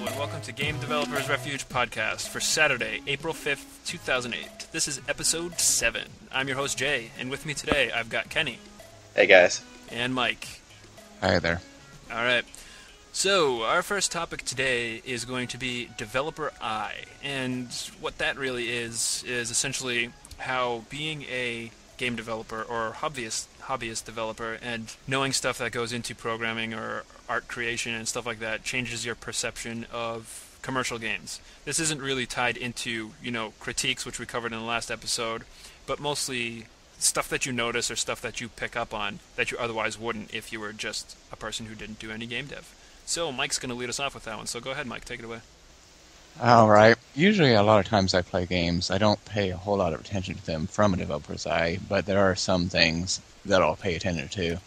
and welcome to Game Developers Refuge Podcast for Saturday, April 5th, 2008. This is episode 7. I'm your host, Jay, and with me today, I've got Kenny. Hey, guys. And Mike. Hi there. Alright. So, our first topic today is going to be Developer Eye, and what that really is essentially how being a game developer or hobbyist developer and knowing stuff that goes into programming or art creation and stuff like that changes your perception of commercial games. This isn't really tied into, critiques, which we covered in the last episode, but mostly stuff that you notice or stuff that you pick up on that you otherwise wouldn't if you were just a person who didn't do any game dev. So Mike's going to lead us off with that one, so go ahead, Mike, take it away. All right. Usually, a lot of times I play games, I don't pay a whole lot of attention to them from a developer's eye, but there are some things that I'll pay attention to.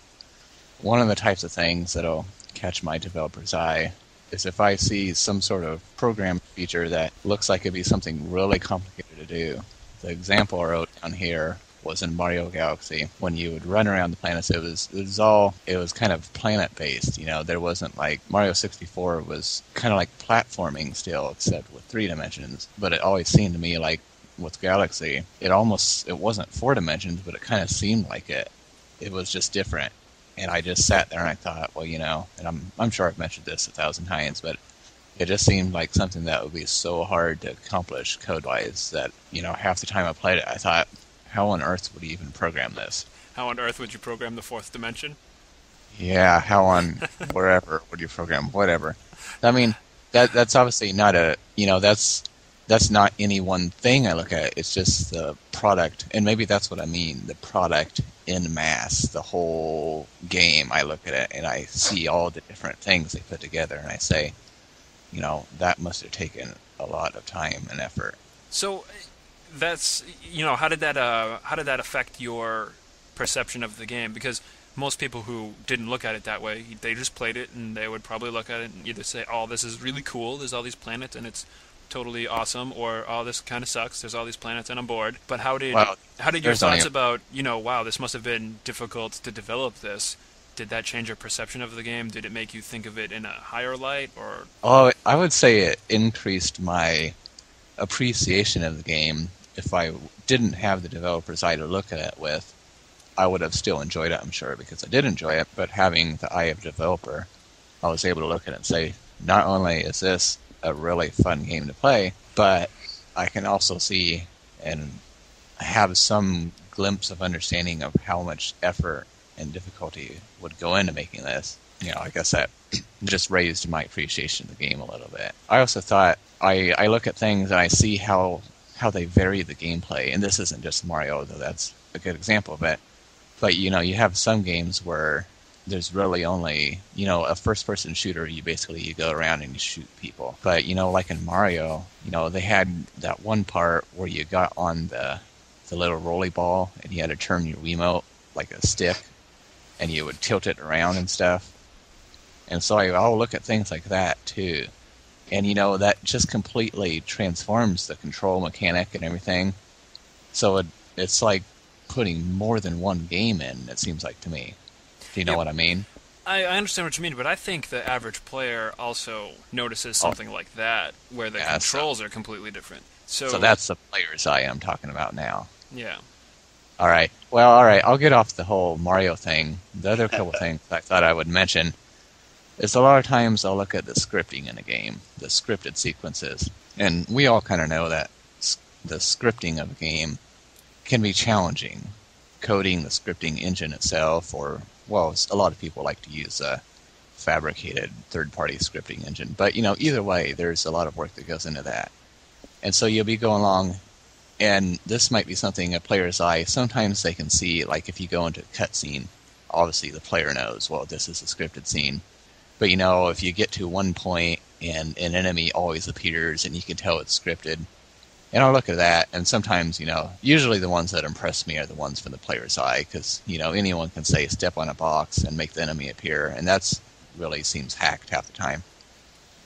One of the types of things that'll catch my developer's eye is if I see some sort of program feature that looks like it'd be something really complicated to do. The example I wrote down here was in Mario Galaxy. When you would run around the planets, it was kind of planet-based. There wasn't like Mario 64 was kind of like platforming still, except with 3 dimensions. But it always seemed to me like with Galaxy, it wasn't 4 dimensions, but it kind of seemed like it. It was just different. And I just sat there and I thought, and I'm sure I've mentioned this 1,000 times, but it just seemed like something that would be so hard to accomplish code-wise that, half the time I played it, I thought, how on earth would you even program this? How on earth would you program the 4th dimension? Yeah, how on wherever would you program whatever? I mean, that's obviously not that's not any one thing I look at. It's just the product, and maybe that's what I mean, the product en masse, the whole game. I look at it and I see all the different things they put together, and I say, that must have taken a lot of time and effort. So that's, how did that affect your perception of the game? Because most people who didn't look at it that way, they just played it and they would probably look at it and either say, oh, this is really cool, there's all these planets and it's totally awesome, or oh, this kind of sucks, there's all these planets and I'm bored. But how did your thoughts about, wow, this must have been difficult to develop this, did that change your perception of the game? Did it make you think of it in a higher light? Or I would say it increased my appreciation of the game. If I didn't have the developer's eye to look at it with, I would have still enjoyed it, I'm sure, because I did enjoy it, but having the eye of the developer, I was able to look at it and say, not only is this a really fun game to play, but I can also see and have some glimpse of understanding of how much effort and difficulty would go into making this. I guess that just raised my appreciation of the game a little bit. I also thought, I look at things and I see how they vary the gameplay, and this isn't just Mario, though that's a good example of it. But, you have some games where there's really only, a first-person shooter, you go around and you shoot people. But, like in Mario, they had that one part where you got on the little rolly ball, and you had to turn your Wiimote like a stick, and you would tilt it around and stuff. And so I'll look at things like that, too. And, that just completely transforms the control mechanic and everything. So it's like putting more than one game in, it seems like to me. Do you know what I mean? I understand what you mean, but I think the average player also notices something like that, where the controls are completely different. So that's the player's eye I'm talking about now. Yeah. All right. Well, all right. I'll get off the whole Mario thing. The other couple things I thought I would mention is a lot of times I'll look at the scripting in a game, the scripted sequences. And we all kind of know that the scripting of a game can be challenging. Coding the scripting engine itself, or, a lot of people like to use a fabricated third-party scripting engine. But, either way, there's a lot of work that goes into that. And so you'll be going along, and this might be something a player's eye, sometimes they can see, like if you go into a cutscene, obviously the player knows, this is a scripted scene. But, if you get to one point and an enemy always appears and you can tell it's scripted, and I'll look at that, and sometimes, usually the ones that impress me are the ones from the player's eye, because, anyone can say step on a box and make the enemy appear, and that's really seems hacked half the time.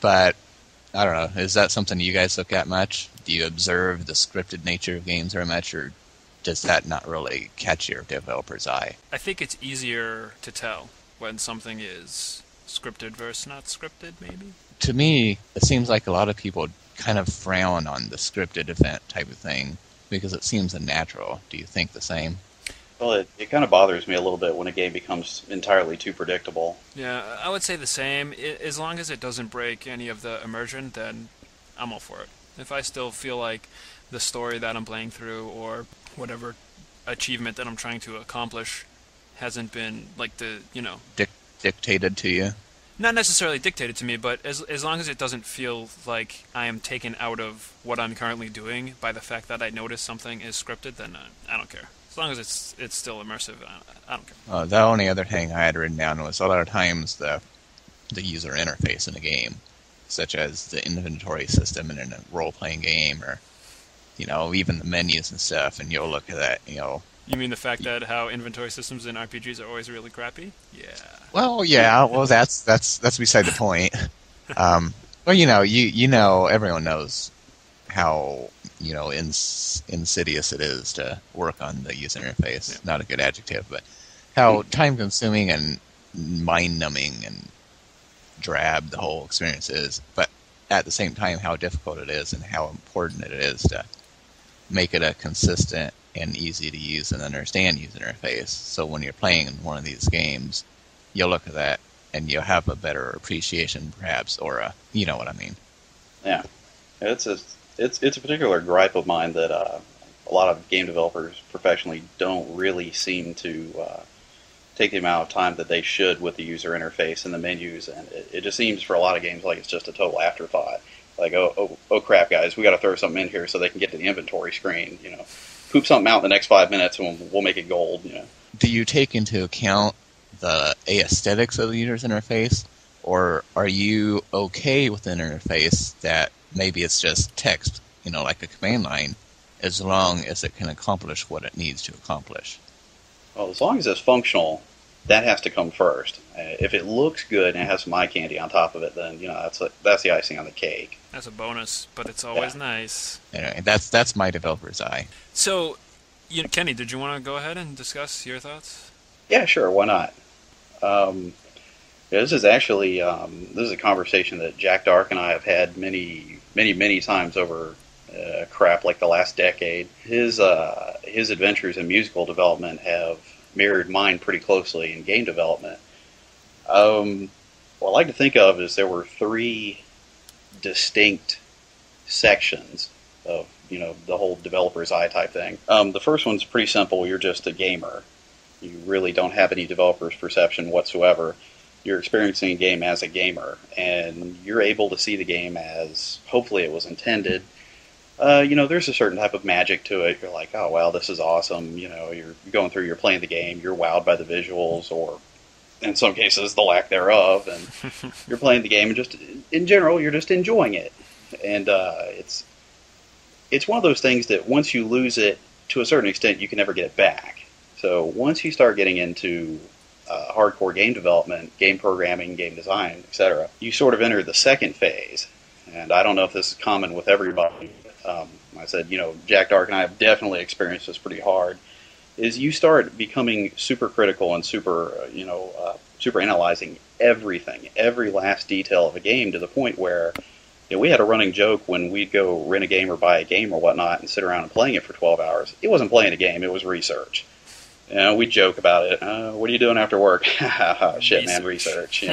But, I don't know, is that something you guys look at much? Do you observe the scripted nature of games very much, or does that not really catch your developer's eye? I think it's easier to tell when something is scripted versus not scripted, maybe. to me, it seems like a lot of people kind of frown on the scripted event type of thing because it seems unnatural. Do you think the same? Well, it kind of bothers me a little bit when a game becomes entirely too predictable. Yeah, I would say the same. As long as it doesn't break any of the immersion, then I'm all for it. If I still feel like the story that I'm playing through or whatever achievement that I'm trying to accomplish hasn't been like Dictated to you? not necessarily dictated to me, but as long as it doesn't feel like I am taken out of what I'm currently doing by the fact that I notice something is scripted, then I don't care. As long as it's still immersive, I don't care. The only other thing I had written down was a lot of times the user interface in a game, such as the inventory system in a role-playing game, or even the menus and stuff. And you'll look at that, You mean the fact that how inventory systems in RPGs are always really crappy? Yeah. Well, yeah. Well, that's beside the point. Well, everyone knows how insidious it is to work on the user interface. Yeah. Not a good adjective, but how time-consuming and mind-numbing and drab the whole experience is. But at the same time, how difficult it is and how important it is to make it a consistent and easy to use and understand user interface. So when you're playing one of these games, you'll look at that and you'll have a better appreciation, perhaps, or you know what I mean. Yeah, it's a particular gripe of mine that a lot of game developers professionally don't really seem to take the amount of time that they should with the user interface and the menus, and it just seems for a lot of games like it's just a total afterthought. Like, oh crap, guys, we got to throw something in here so they can get to the inventory screen. Poop something out in the next 5 minutes and we'll make it gold. Do you take into account the aesthetics of the user interface, or are you okay with an interface that maybe it's just text, like a command line, as long as it can accomplish what it needs to accomplish? Well, as long as it's functional, that has to come first. If it looks good and it has some eye candy on top of it, then that's the icing on the cake. That's a bonus, but it's always nice. Anyway, that's my developer's eye. So, Kenny, did you want to go ahead and discuss your thoughts? Yeah, sure. Why not? This is actually this is a conversation that Jack Dark and I have had many times over crap like the last decade. His adventures in musical development have mirrored mine pretty closely in game development. What I like to think of is there were 3 distinct sections of the whole developer's eye type thing. The first one's pretty simple. You're just a gamer. You really don't have any developer's perception whatsoever. You're experiencing a game as a gamer, and you're able to see the game as hopefully it was intended. There's a certain type of magic to it. You're like, oh, wow, this is awesome. You're going through, you're playing the game, you're wowed by the visuals, or in some cases, the lack thereof, and you're playing the game, and just, in general, you're just enjoying it. And it's one of those things that once you lose it, to a certain extent, you can never get it back. So once you start getting into hardcore game development, game programming, game design, etc., you sort of enter the second phase. And I don't know if this is common with everybody. I said, Jack Dark and I have definitely experienced this pretty hard, is you start becoming super critical and super analyzing everything, every last detail of a game, to the point where we had a running joke when we'd go rent a game or buy a game or whatnot and sit around and playing it for 12 hours. It wasn't playing a game, it was research. We'd joke about it. What are you doing after work? Shit, man, research,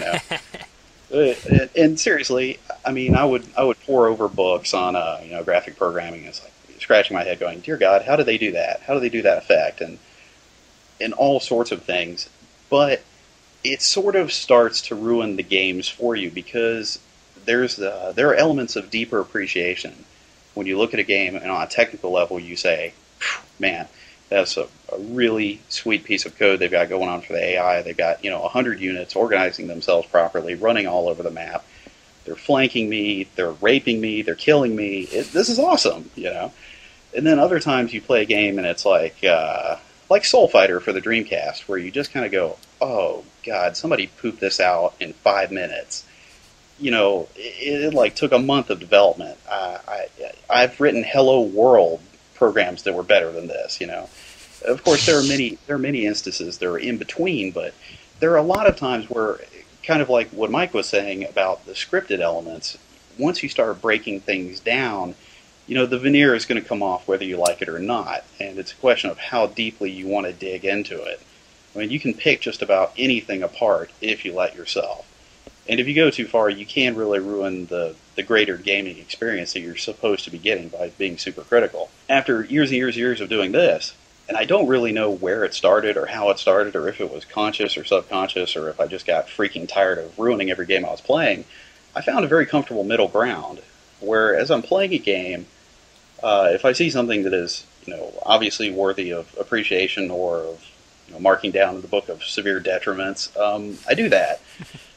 And seriously, I mean, I would pore over books on graphic programming. It's like scratching my head, going, "Dear God, how do they do that? How do they do that effect?" And all sorts of things. But it sort of starts to ruin the games for you, because there are elements of deeper appreciation when you look at a game and on a technical level you say, "Man, that's a really sweet piece of code they've got going on for the AI. They've got 100 units organizing themselves properly, running all over the map. They're flanking me, they're raping me, they're killing me. This is awesome, And then other times you play a game and it's like Soul Fighter for the Dreamcast, where you just kind of go, "Oh God, somebody pooped this out in 5 minutes." It like took a month of development. I've written Hello World programs that were better than this. Of course, there are many instances that are in between, but there are a lot of times where kind of like what Mike was saying about the scripted elements, once you start breaking things down, the veneer is going to come off whether you like it or not. And it's a question of how deeply you want to dig into it. I mean, you can pick just about anything apart if you let yourself. And if you go too far, you can really ruin the greater gaming experience that you're supposed to be getting by being super critical. After years and years and years of doing this, and I don't really know where it started or how it started or if it was conscious or subconscious or if I just got freaking tired of ruining every game I was playing, I found a very comfortable middle ground where as I'm playing a game, if I see something that is, obviously worthy of appreciation or of marking down in the book of severe detriments, I do that.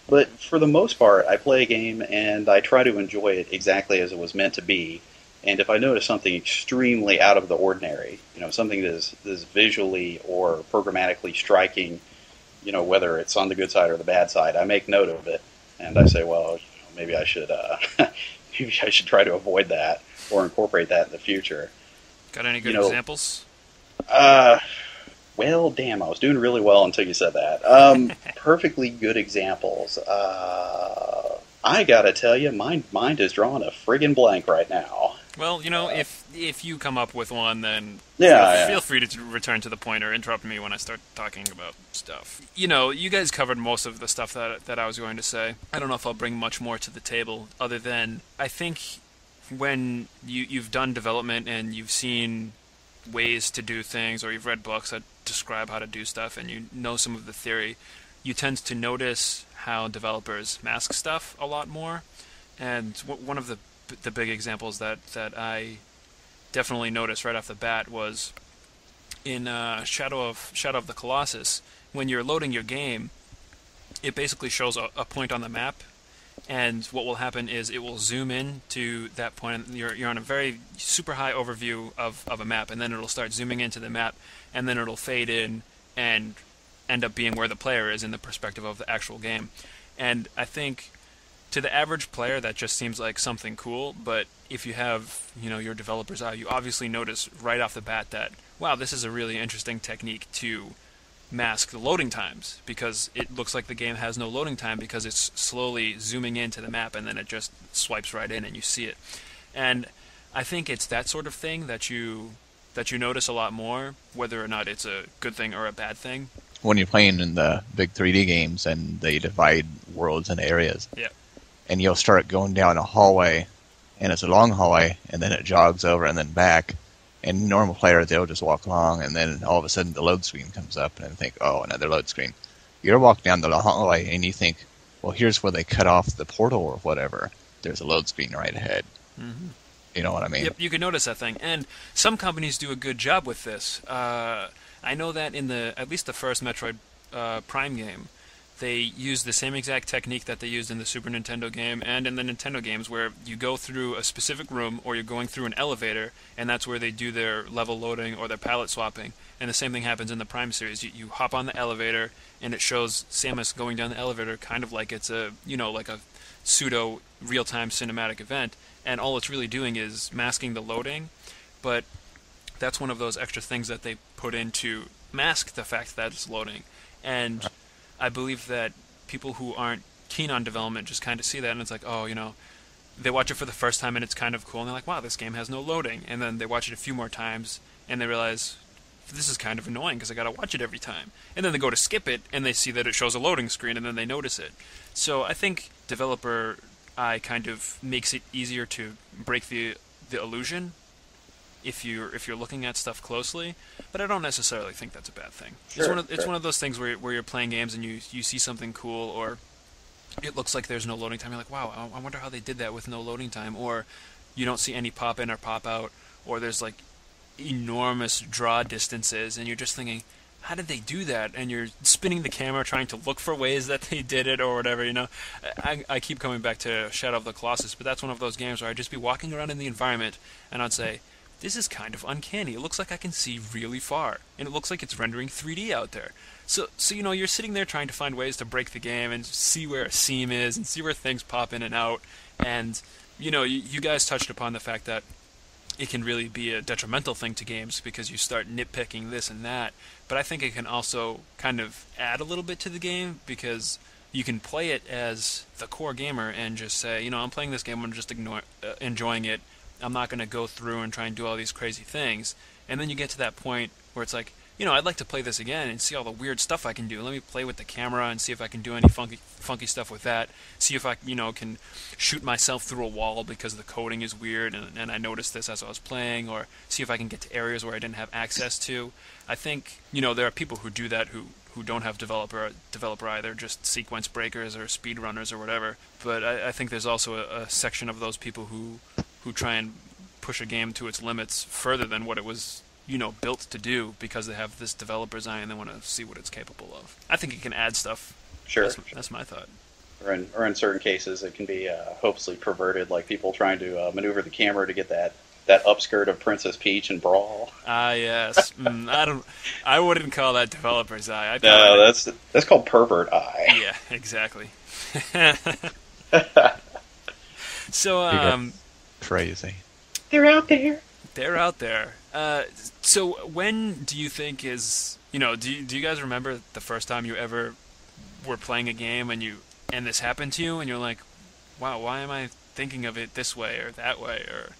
But for the most part, I play a game and I try to enjoy it exactly as it was meant to be. And if I notice something extremely out of the ordinary, something that is visually or programmatically striking, whether it's on the good side or the bad side, I make note of it. And I say, well, maybe I should maybe I should try to avoid that or incorporate that in the future. Got any good examples? Well, damn, I was doing really well until you said that. Perfectly good examples. I gotta tell you, my mind is drawing a friggin' blank right now. Well, if you come up with one, then feel free to return to the point or interrupt me when I start talking about stuff. You guys covered most of the stuff that I was going to say. I don't know if I'll bring much more to the table other than I think when you've done development and you've seen ways to do things, or you've read books that describe how to do stuff, and you know some of the theory, you tend to notice how developers mask stuff a lot more. And one of the big examples that I definitely noticed right off the bat was in Shadow of the Colossus. When you're loading your game, it basically shows a point on the map, and what will happen is it will zoom in to that point. You're on a very super high overview of a map, and then it'll start zooming into the map, and then it'll fade in and end up being where the player is in the perspective of the actual game. And I think to the average player that just seems like something cool, but if you have your developer's eye, you obviously notice right off the bat that, wow, this is a really interesting technique to mask the loading times, because it looks like the game has no loading time because it's slowly zooming into the map and then it just swipes right in and you see it. And I think it's that sort of thing that you notice a lot more, whether or not it's a good thing or a bad thing. When you're playing in the big 3D games and they divide worlds into areas, and you'll start going down a hallway, and it's a long hallway, and then it jogs over and then back. And normal player, they'll just walk along, and then all of a sudden the load screen comes up, and they think, oh, another load screen. You're walking down the hallway, and you think, well, here's where they cut off the portal or whatever. There's a load screen right ahead. Mm-hmm. You know what I mean? Yep, you can notice that thing. And some companies do a good job with this. I know that in at least the first Metroid Prime game, they used the same exact technique that they used in the Super Nintendo game and in the Nintendo games, where you go through a specific room or you're going through an elevator, and that's where they do their level loading or their palette swapping. And the same thing happens in the Prime series. You hop on the elevator, and it shows Samus going down the elevator kind of like it's a pseudo real-time cinematic event, and all it's really doing is masking the loading. But that's one of those extra things that they put in to mask the fact that it's loading. And I believe that people who aren't keen on development just kind of see that, and it's like, oh, they watch it for the first time and it's kind of cool, and they're like, wow, this game has no loading. And then they watch it a few more times and they realize, this is kind of annoying because I got to watch it every time. And then they go to skip it and they see that it shows a loading screen, and then they notice it. So I think developer eye kind of makes it easier to break the illusion if you're looking at stuff closely, but I don't necessarily think that's a bad thing. Sure, it's one of those things where you're playing games and you see something cool, or it looks like there's no loading time. You're like, wow, I wonder how they did that with no loading time. Or you don't see any pop in or pop out, or there's like enormous draw distances, and you're just thinking, how did they do that? And you're spinning the camera trying to look for ways that they did it or whatever, I keep coming back to Shadow of the Colossus, but that's one of those games where I'd just be walking around in the environment and I'd say, this is kind of uncanny. It looks like I can see really far, and it looks like it's rendering 3D out there. So you're sitting there trying to find ways to break the game and see where a seam is and see where things pop in and out. And, you guys touched upon the fact that it can really be a detrimental thing to games because you start nitpicking this and that. But I think it can also kind of add a little bit to the game because you can play it as the core gamer and just say, I'm playing this game, I'm just enjoying it. I'm not going to go through and try and do all these crazy things. And then you get to that point where it's like, I'd like to play this again and see all the weird stuff I can do. Let me play with the camera and see if I can do any funky stuff with that. See if I, can shoot myself through a wall because the coding is weird and I noticed this as I was playing, or see if I can get to areas where I didn't have access to. I think, there are people who do that who don't have developer either, just sequence breakers or speedrunners or whatever. But I think there's also a section of those people who try and push a game to its limits further than what it was built to do, because they have this developer's eye and they want to see what it's capable of. I think it can add stuff. Sure. That's my thought. Or in certain cases, it can be hopelessly perverted, like people trying to maneuver the camera to get that upskirt of Princess Peach and Brawl. Ah, yes. I wouldn't call that developer's eye. No, that's called pervert eye. Yeah, exactly. So, crazy. They're out there. They're out there. So when do you think is, do you guys remember the first time you ever were playing a game and this happened to you and you're like, wow, why am I thinking of it this way or that way? Or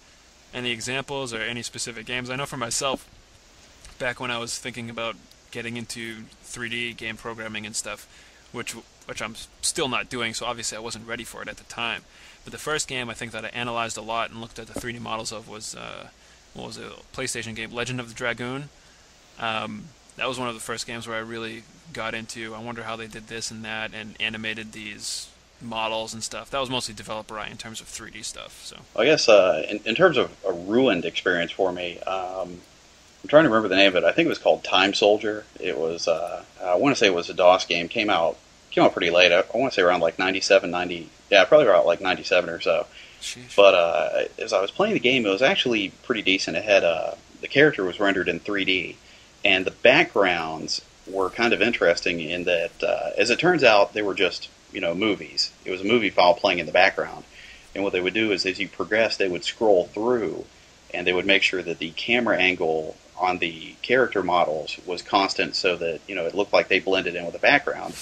any examples or any specific games? I know for myself, back when I was thinking about getting into 3D game programming and stuff, which I'm still not doing, so obviously I wasn't ready for it at the time. But the first game I think that I analyzed a lot and looked at the 3D models of was what was it, a PlayStation game, Legend of the Dragoon. That was one of the first games where I really got into, I wonder how they did this and that, and animated these models and stuff. That was mostly developer eye in terms of 3D stuff. So I guess in terms of a ruined experience for me, I'm trying to remember the name of it. I think it was called Time Soldier. It was I want to say it was a DOS game. Came out pretty late. I want to say around like 97, 90. Yeah, probably around like 97 or so. Sheesh. But as I was playing the game, it was actually pretty decent. It had the character was rendered in 3D, and the backgrounds were kind of interesting in that, as it turns out, they were just movies. It was a movie file playing in the background, and what they would do is, as you progress, they would scroll through, and they would make sure that the camera angle on the character models was constant, so that it looked like they blended in with the background.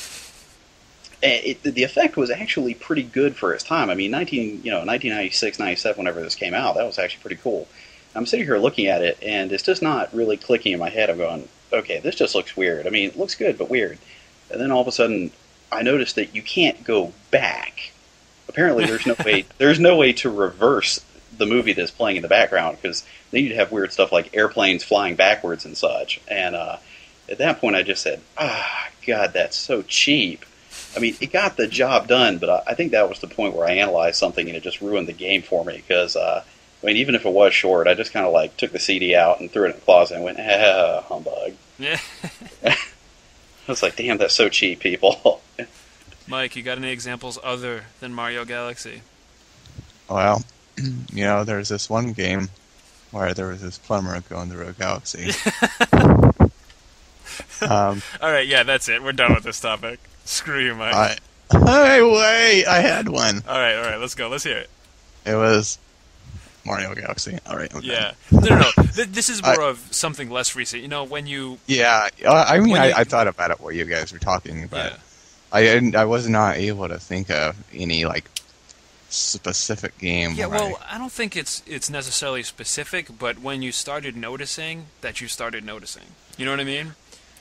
The effect was actually pretty good for its time. I mean, 1996, 97, whenever this came out, that was actually pretty cool. I'm sitting here looking at it, and it's just not really clicking in my head. I'm going, okay, this just looks weird. I mean, it looks good, but weird. And then all of a sudden, I noticed that you can't go back. Apparently, there's no way to reverse the movie that's playing in the background, because then you'd have weird stuff like airplanes flying backwards and such. And at that point, I just said, God, that's so cheap. I mean, it got the job done, but I think that was the point where I analyzed something and it just ruined the game for me. Because, even if it was short, I just kind of took the CD out and threw it in the closet and went, humbug. Yeah. I was like, damn, that's so cheap, people. Mike, you got any examples other than Mario Galaxy? Well, there's this one game where there was this plumber going through a galaxy. All right, yeah, that's it. We're done with this topic. Screw you, Mike. Wait, I had one. All right, let's go. Let's hear it. It was Mario Galaxy. All right. Okay. Yeah. No. This is more of something less recent. When you... Yeah. I thought about it while you guys were talking, but yeah. I was not able to think of any, specific game. Yeah, well, I don't think it's necessarily specific, but when you started noticing that you started noticing. You know what I mean?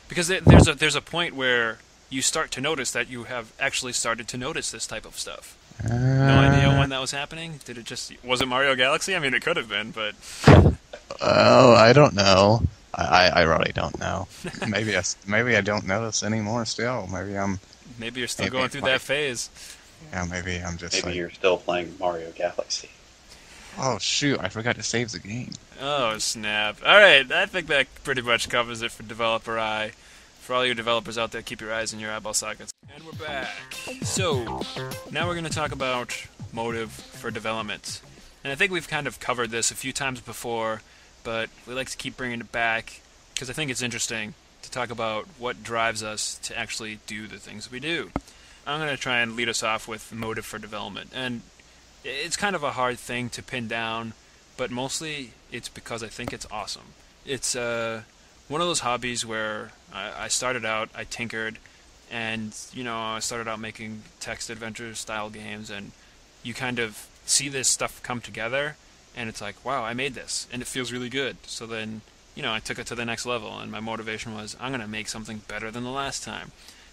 Because there's a point where you start to notice that you have actually started to notice this type of stuff. No idea when that was happening? Was it Mario Galaxy? I mean, it could have been, but... Oh, I don't know. I really don't know. Maybe I don't notice anymore still. Maybe you're still going through that phase. Yeah, maybe I'm just Maybe you're still playing Mario Galaxy. Oh, shoot, I forgot to save the game. Oh, snap. Alright, I think that pretty much covers it for Developer Eye. For all you developers out there, keep your eyes in your eyeball sockets. And we're back. So, now we're going to talk about motive for development. And I think we've kind of covered this a few times before, but we like to keep bringing it back, because I think it's interesting to talk about what drives us to actually do the things we do. I'm going to try and lead us off with motive for development. And it's kind of a hard thing to pin down, but mostly it's because I think it's awesome. It's one of those hobbies where I started out, I tinkered, And, I started out making text adventure style games, and you kind of see this stuff come together, and it's like, wow, I made this, and it feels really good. So then, I took it to the next level, and my motivation was, I'm going to make something better than the last time.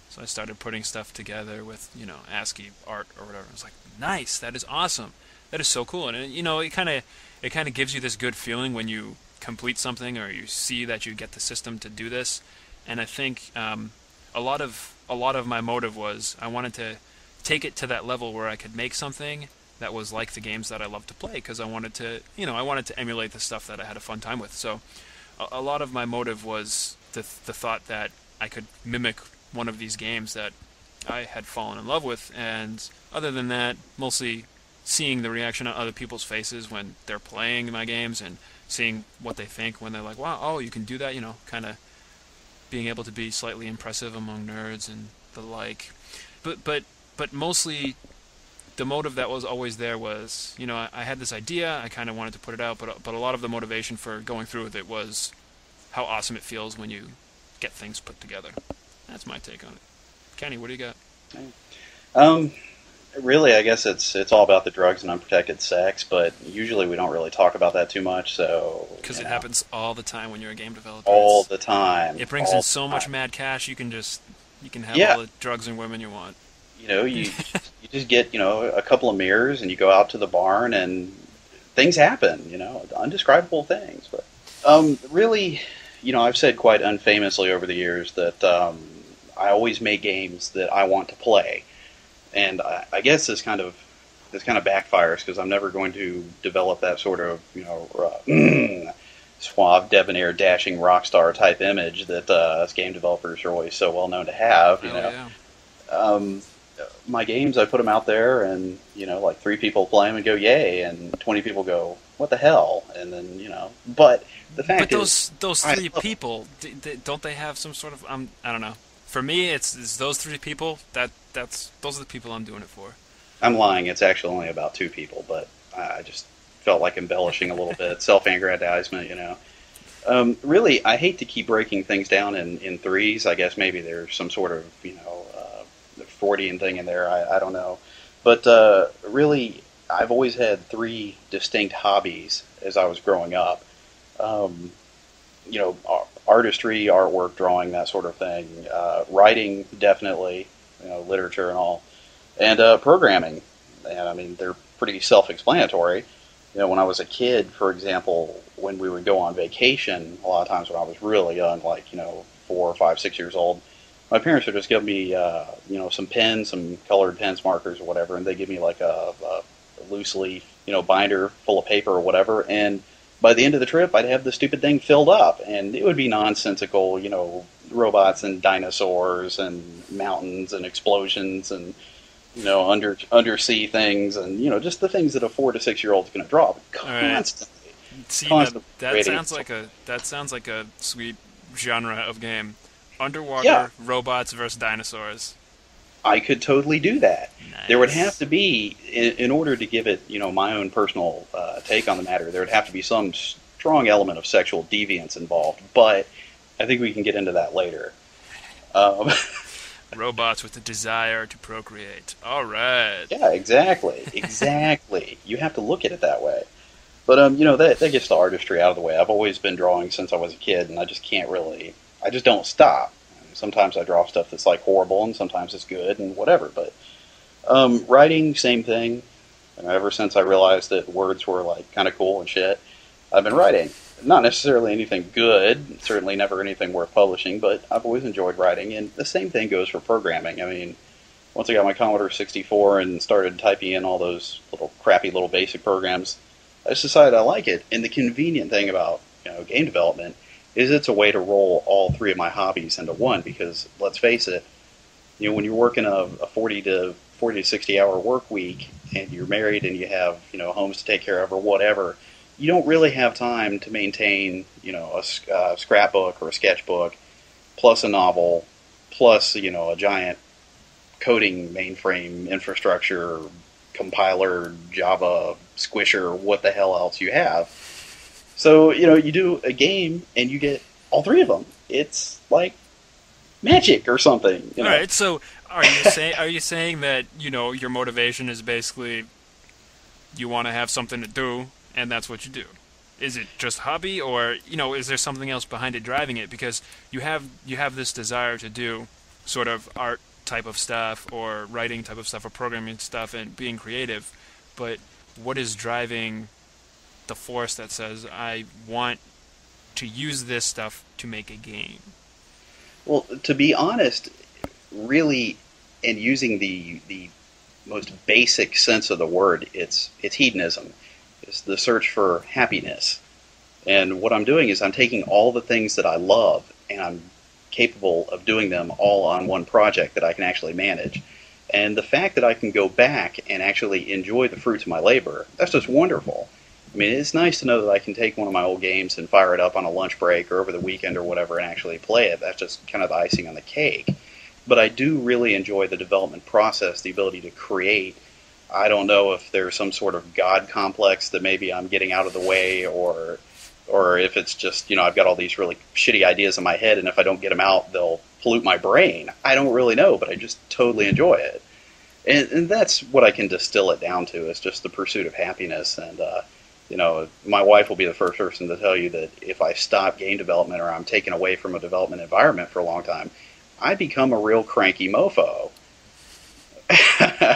So I started putting stuff together with, ASCII art or whatever. I was like, nice, that is awesome. That is so cool. And, it kind of gives you this good feeling when you complete something or you see that you get the system to do this. And I think a lot of my motive was I wanted to take it to that level where I could make something that was like the games that I love to play, because I wanted to emulate the stuff that I had a fun time with. So a lot of my motive was the thought that I could mimic one of these games that I had fallen in love with. And other than that, mostly seeing the reaction on other people's faces when they're playing my games and seeing what they think when they're like, wow, oh, you can do that, kind of being able to be slightly impressive among nerds and the like. But mostly the motive that was always there was, I had this idea, I kind of wanted to put it out, but a lot of the motivation for going through with it was how awesome it feels when you get things put together. That's my take on it. Kenny, what do you got? Really, I guess it's all about the drugs and unprotected sex, but usually we don't really talk about that too much. So because it happens all the time when you're a game developer. All the time. It brings in so much mad cash. You can have all the drugs and women you want. You just get a couple of mirrors and you go out to the barn and things happen. Undescribable things. But really, I've said quite unfamously over the years that I always make games that I want to play. And I guess this kind of backfires because I'm never going to develop that sort of suave, debonair, dashing rock star type image that us game developers are always so well known to have. Yeah. My games, I put them out there, and like 3 people play them and go yay, and 20 people go what the hell, and then But the fact is, those 3 people, don't they have some sort of I don't know. For me, it's those 3 people. Those are the people I'm doing it for. I'm lying. It's actually only about 2 people, but I just felt like embellishing a little bit. Self-aggrandizement, Really, I hate to keep breaking things down in threes. I guess maybe there's some sort of, Freudian thing in there. I don't know. But really, I've always had 3 distinct hobbies as I was growing up. Artistry, artwork, drawing, that sort of thing. Writing, definitely, literature and all. And programming. And I mean, they're pretty self-explanatory. When I was a kid, for example, when we would go on vacation, a lot of times when I was really young, like, 4, 5, 6 years old, my parents would just give me, some pens, some colored pens, markers, or whatever, and they'd give me like a loose leaf, binder full of paper or whatever, and by the end of the trip, I'd have the stupid thing filled up, and it would be nonsensical, robots and dinosaurs and mountains and explosions and, undersea things and, just the things that a 4 to 6 year old is going to draw constantly. Right. See, that sounds like a sweet genre of game. Underwater robots versus dinosaurs. I could totally do that. Nice. There would have to be, in order to give it, my own personal take on the matter, there would have to be some strong element of sexual deviance involved, but I think we can get into that later. Robots with the desire to procreate. All right. Yeah, exactly. You have to look at it that way. But, that gets the artistry out of the way. I've always been drawing since I was a kid, and I just don't stop. Sometimes I draw stuff that's like horrible, and sometimes it's good, and whatever. But writing, same thing. Ever since I realized that words were like kind of cool and shit, I've been writing. Not necessarily anything good, certainly never anything worth publishing, but I've always enjoyed writing. And the same thing goes for programming. I mean, once I got my Commodore 64 and started typing in all those little crappy little basic programs, I just decided I like it. And the convenient thing about game development is it's a way to roll all 3 of my hobbies into one, because let's face it, when you're working a 40 to 60 hour work week and you're married and you have, homes to take care of or whatever, you don't really have time to maintain, a scrapbook or a sketchbook, plus a novel, plus, a giant coding mainframe infrastructure, compiler, Java, squisher, what the hell else you have. So, you do a game and you get all 3 of them. It's like magic or something. You know? All right. So are you saying that your motivation is basically you want to have something to do and that's what you do? Is it just hobby, or is there something else behind it driving it? Because you have this desire to do sort of art type of stuff or writing type of stuff or programming stuff and being creative, but what is driving the force that says I want to use this stuff to make a game? Well, to be honest, really, and using the most basic sense of the word, it's hedonism. It's the search for happiness. And what I'm doing is I'm taking all the things that I love and I'm capable of doing them all on one project that I can actually manage. And the fact that I can go back and actually enjoy the fruits of my labor, that's just wonderful. I mean, it's nice to know that I can take one of my old games and fire it up on a lunch break or over the weekend or whatever and actually play it. That's just kind of the icing on the cake. But I do really enjoy the development process, the ability to create. I don't know if there's some sort of God complex that maybe I'm getting out of the way, or if it's just, I've got all these really shitty ideas in my head, and if I don't get them out, they'll pollute my brain. I don't really know, but I just totally enjoy it. And that's what I can distill it down to, is just the pursuit of happiness. And, my wife will be the first person to tell you that if I stop game development or I'm taken away from a development environment for a long time, I become a real cranky mofo.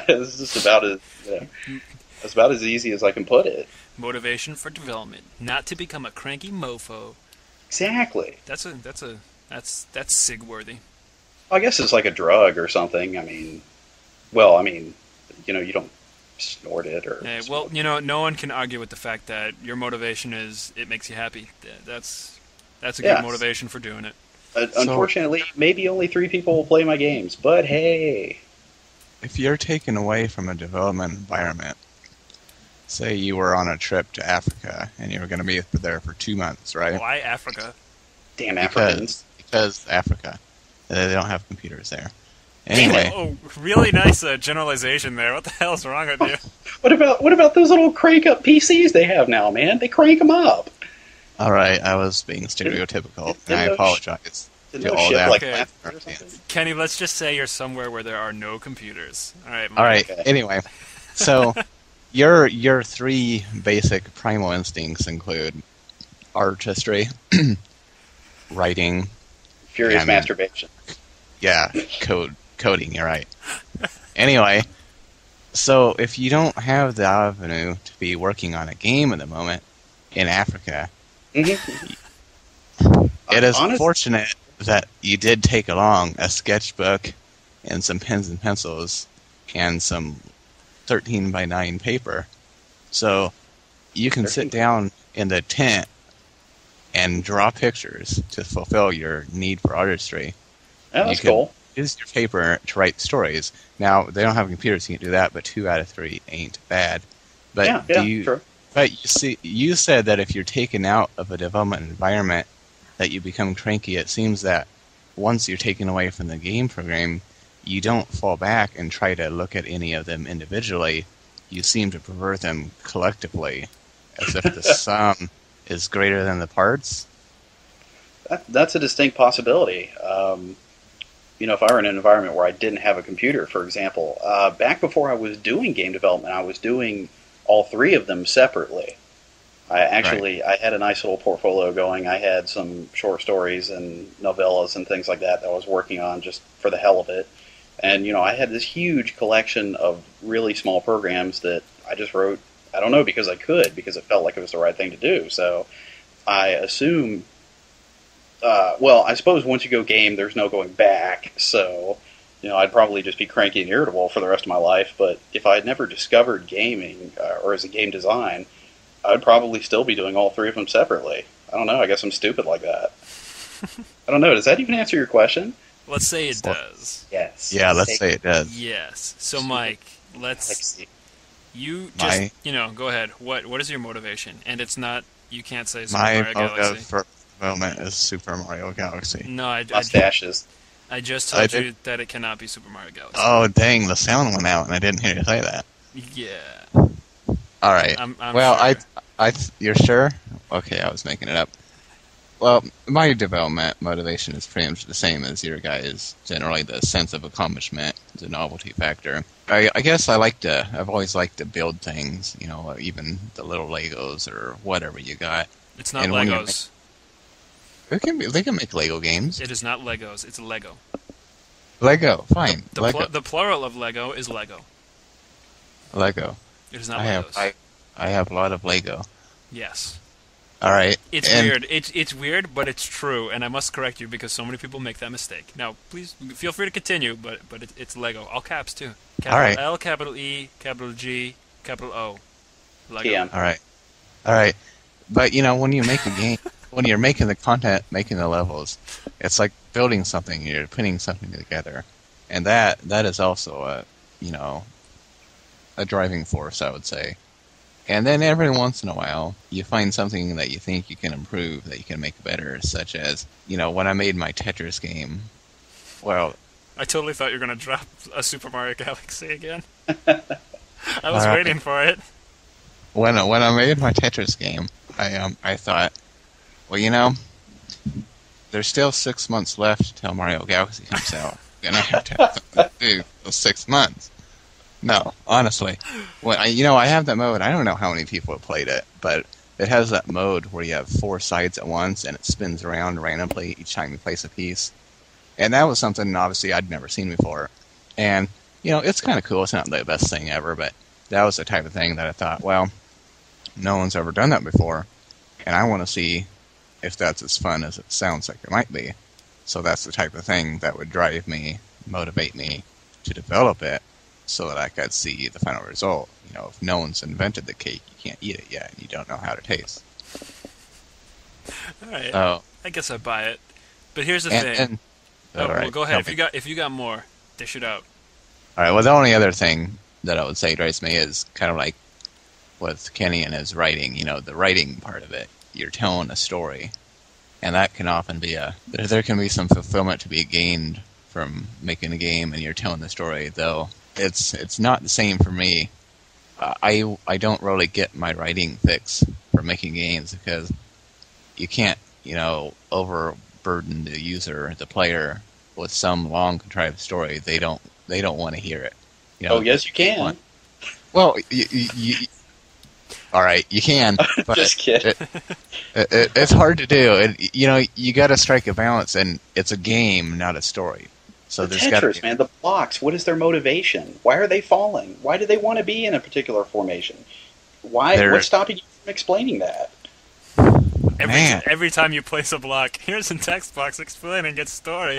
It's just that's about as easy as I can put it. Motivation for development, not to become a cranky mofo. Exactly. That's sig worthy. I guess it's like a drug or something. You don't snort it or. Well, no one can argue with the fact that your motivation is it makes you happy. That's a good motivation for doing it. Unfortunately, maybe only 3 people will play my games, but hey. If you're taken away from a development environment, say you were on a trip to Africa and you were going to be there for 2 months, right? Why Africa? Damn Africans. Because Africa. They don't have computers there. Anyway. Oh, really nice generalization there. What the hell's wrong with you? What about those little crank-up PCs they have now, man? They crank them up. All right, I was being stereotypical, and I apologize to all that. Okay. Kenny, let's just say you're somewhere where there are no computers. All right. Mike. All right. Okay. Anyway, so your 3 basic primal instincts include artistry, writing, furious masturbation. Yeah, coding. You're right. Anyway, so if you don't have the avenue to be working on a game at the moment in Africa. Mm-hmm. It is fortunate that you did take along a sketchbook and some pens and pencils and some 13 by 9 paper. So you can sit down in the tent and draw pictures to fulfill your need for artistry. Oh, that's cool. Use your paper to write stories. Now, they don't have computers, so you can do that, but 2 out of 3 ain't bad. But true. But you said that if you're taken out of a development environment, that you become cranky. It seems that once you're taken away from the game program, you don't fall back and try to look at any of them individually. You seem to prefer them collectively, as if the sum is greater than the parts. That's a distinct possibility. If I were in an environment where I didn't have a computer, for example, back before I was doing game development, I was doing all 3 of them separately. I had a nice little portfolio going. I had some short stories and novellas and things like that I was working on just for the hell of it. And, I had this huge collection of really small programs that I just wrote, I don't know, because I could, because it felt like it was the right thing to do. So I assume, I suppose once you go game, there's no going back. So I'd probably just be cranky and irritable for the rest of my life, but if I had never discovered gaming, or as a game design, I'd probably still be doing all 3 of them separately. I don't know, I guess I'm stupid like that. I don't know, does that even answer your question? Let's say it does. Yes. Yeah, let's say it does. Yes. So, Mike, you just, go ahead. What is your motivation? And it's not, you can't say Super Mario Galaxy. My for the moment is Super Mario Galaxy. No, mustaches. I just told you that it cannot be Super Mario Galaxy. Oh, dang, the sound went out, and I didn't hear you say that. Yeah. All right. I'm well, sure. You're sure? Okay, I was making it up. Well, my development motivation is pretty much the same as your guys. Generally, the sense of accomplishment, the novelty factor. I guess I've always liked to build things, even the little Legos or whatever you got. It's not And Legos. They can make Lego games. It is not Legos. It's Lego. Lego, fine. Lego. The plural of Lego is Lego. Lego. It is not I Legos. I have a lot of Lego. Yes. All right. It's weird. It's weird, but it's true, and I must correct you because so many people make that mistake. Now, please feel free to continue, but it's Lego. All caps, too. Capital All right. L, capital E, capital G, capital O. Lego. Yeah. All right. But, when you make a game, when you're making the content, making the levels, it's like building something. You're putting something together. And that is also a driving force, I would say. And then every once in a while, you find something that you think you can improve, that you can make better, such as, when I made my Tetris game, well... I totally thought you were going to drop a Super Mario Galaxy again. I was waiting for it. When I made my Tetris game, I thought, well, there's still 6 months left till Mario Galaxy comes out. I'm going to have something to do those 6 months. No, honestly. When I have that mode. I don't know how many people have played it, but it has that mode where you have 4 sides at once, and it spins around randomly each time you place a piece. And that was something, obviously, I'd never seen before. And, it's kind of cool. It's not the best thing ever, but that was the type of thing that I thought, well, no one's ever done that before, and I want to see if that's as fun as it sounds like it might be. So that's the type of thing that would drive me, motivate me to develop it, so that I could see the final result. If no one's invented the cake, you can't eat it yet, and you don't know how to taste. All right. So, I guess I buy it. But here's the thing. Well, go ahead. If you got more, dish it out. All right. Well, the only other thing that I would say drives me is kind of like with Kenny and his writing. The writing part of it. You're telling a story, and that can often be there can be some fulfillment to be gained from making a game, and you're telling the story. Though it's not the same for me. I don't really get my writing fix for making games because you can't overburden the user, the player, with some long contrived story. They don't want to hear it. Oh, yes, you can. Well, you all right, you can. But Just kidding. It's hard to do. You got to strike a balance, and it's a game, not a story. So the there's Tetris, man, the blocks. What is their motivation? Why are they falling? Why do they want to be in a particular formation? What's stopping you from explaining that? Every time you place a block, here's a text box explaining its story.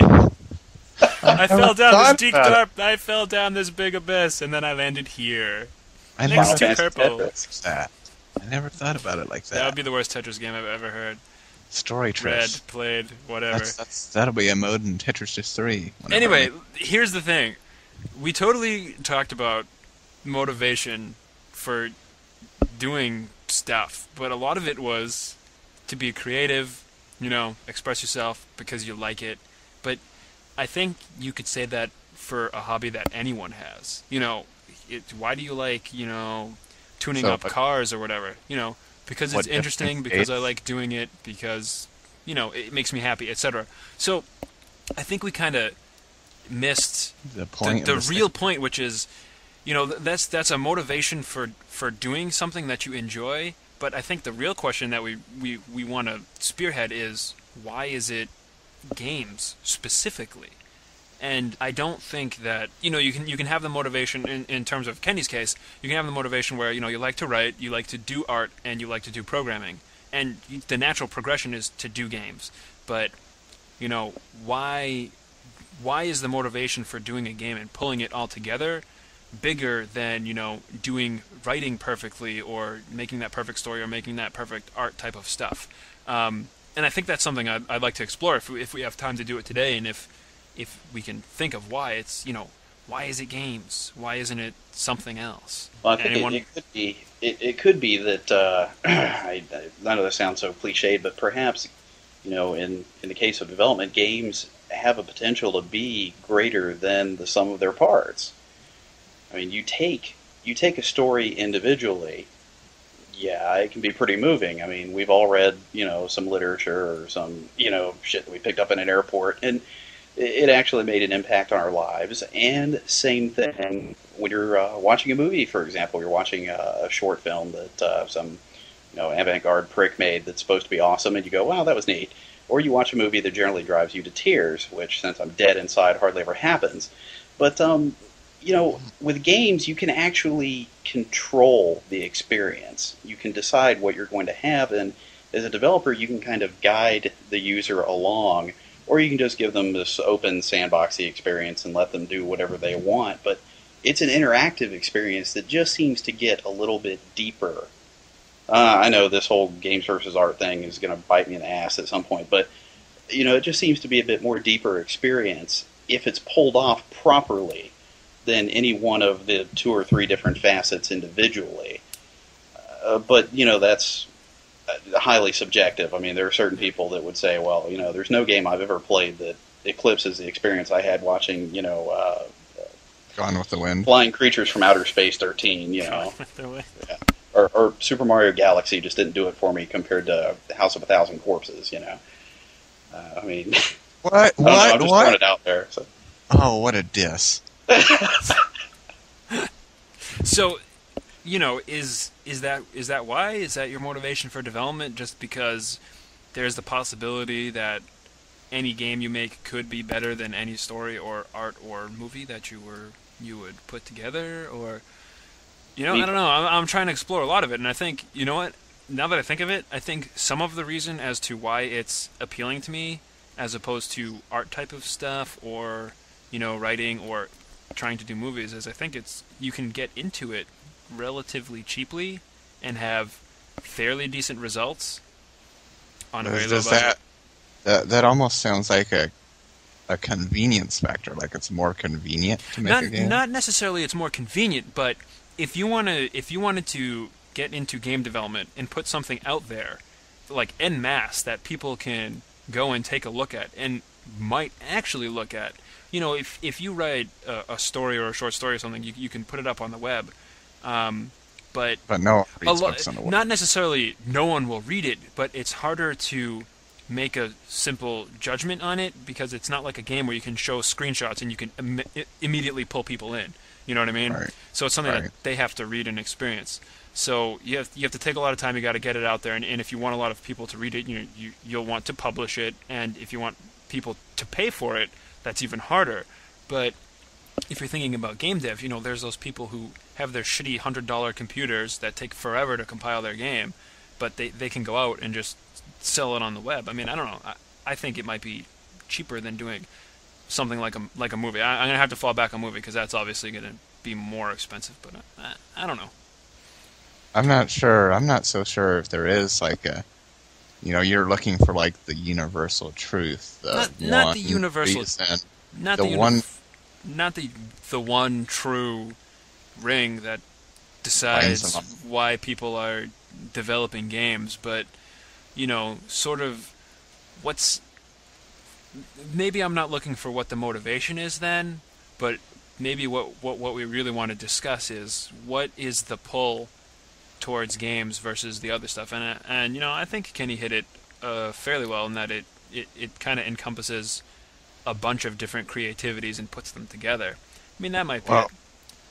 I fell down this deep dark. I fell down this big abyss, and then I landed here. Next to purple. I never thought about it like that. That would be the worst Tetris game I've ever heard. Story Read, Tetris. played, whatever. That'll be a mode in Tetris 3. Anyway, here's the thing. We totally talked about motivation for doing stuff, but a lot of it was to be creative, express yourself because you like it. But I think you could say that for a hobby that anyone has. Why do you like, tuning up cars or whatever? Because it's interesting, because I like doing it, because, it makes me happy, etc. So I think we kind of missed the point, the real point, which is, that's a motivation for doing something that you enjoy. But I think the real question that we want to spearhead is, why is it games specifically? And I don't think that you can have the motivation in terms of Kenny's case. You can have the motivation where you like to write, you like to do art, and you like to do programming, and the natural progression is to do games. But why is the motivation for doing a game and pulling it all together bigger than doing writing perfectly or making that perfect story or making that perfect art type of stuff? And I think that's something I'd like to explore if we have time to do it today, and if we can think of why it's, why is it games? Why isn't it something else? Well, I think it could be that, I know this sounds so cliched, but perhaps, in the case of development, games have a potential to be greater than the sum of their parts. I mean, you take a story individually, yeah, it can be pretty moving. I mean, we've all read, some literature or some, shit that we picked up in an airport, and it actually made an impact on our lives. And same thing when you're watching a movie, for example. You're watching a short film that some, avant-garde prick made that's supposed to be awesome, and you go, wow, that was neat. Or you watch a movie that generally drives you to tears, which, since I'm dead inside, hardly ever happens. But, with games, you can actually control the experience. You can decide what you're going to have, and as a developer, you can kind of guide the user along, or you can just give them this open sandboxy experience and let them do whatever they want. But it's an interactive experience that just seems to get a little bit deeper. I know this whole games versus art thing is going to bite me in the ass at some point, but it just seems to be a bit more deeper experience if it's pulled off properly than any one of the 2 or 3 different facets individually. But that's highly subjective. I mean, there are certain people that would say, well, there's no game I've ever played that eclipses the experience I had watching, Gone with the Wind, Flying Creatures from Outer Space 13, Yeah. Or Super Mario Galaxy just didn't do it for me compared to House of a Thousand Corpses, I mean, what? I'm just throwing it out there. So. Oh, what a diss! So, is that why? Is that your motivation for development? Just because there's the possibility that any game you make could be better than any story or art or movie that you would put together, or I don't know. I'm trying to explore a lot of it, and I think what. Now that I think of it, I think some of the reason as to why it's appealing to me, as opposed to art type of stuff or writing or trying to do movies, is I think you can get into it relatively cheaply and have fairly decent results on a very low budget. That almost sounds like a convenience factor, like it's more convenient to make a game? Not necessarily it's more convenient, but if you wanted to get into game development and put something out there, like en masse, that people can go and take a look at and might actually look at. If you write a story or a short story or something, you can put it up on the web. But no one reads books on the web. Not necessarily no one will read it, but it's harder to make a simple judgment on it because it's not like a game where you can show screenshots and you can immediately pull people in. You know what I mean? Right. So it's something that they have to read and experience. So you have to take a lot of time. You got to get it out there, and if you want a lot of people to read it, you'll want to publish it, and if you want people to pay for it, that's even harder. But if you're thinking about game dev, there's those people who have their shitty $100 computers that take forever to compile their game, but they can go out and just sell it on the web. I mean, I don't know. I think it might be cheaper than doing something like a movie. I'm gonna have to fall back on movie because that's obviously gonna be more expensive. But I don't know. I'm not sure. I'm not so sure if there is like a, you're looking for like the universal truth. Not the universal. Not the one true ring that decides why people are developing games, but sort of what's. Maybe I'm not looking for what the motivation is then, but maybe what we really want to discuss is what is the pull towards games versus the other stuff, and I think Kenny hit it fairly well in that it kind of encompasses a bunch of different creativities and puts them together. I mean, that might be. Well,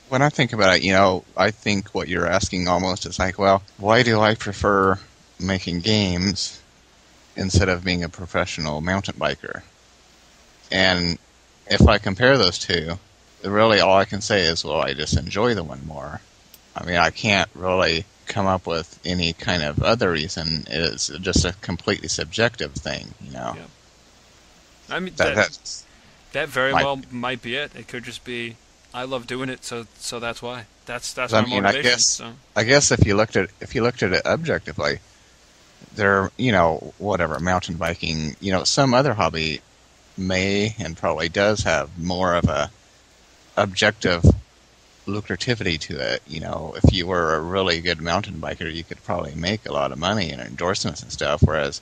when I think about it, I think what you're asking almost is like, well, why do I prefer making games instead of being a professional mountain biker? And if I compare those two, really all I can say is, well, I just enjoy the one more. I mean, I can't really come up with any kind of other reason. It's just a completely subjective thing, Yeah. I mean, that very well might be it. It could just be, I love doing it, so that's why. That's my motivation. I guess if you looked at it objectively, there, whatever, mountain biking, some other hobby may and probably does have more of a objective lucrativity to it. If you were a really good mountain biker, you could probably make a lot of money in endorsements and stuff, whereas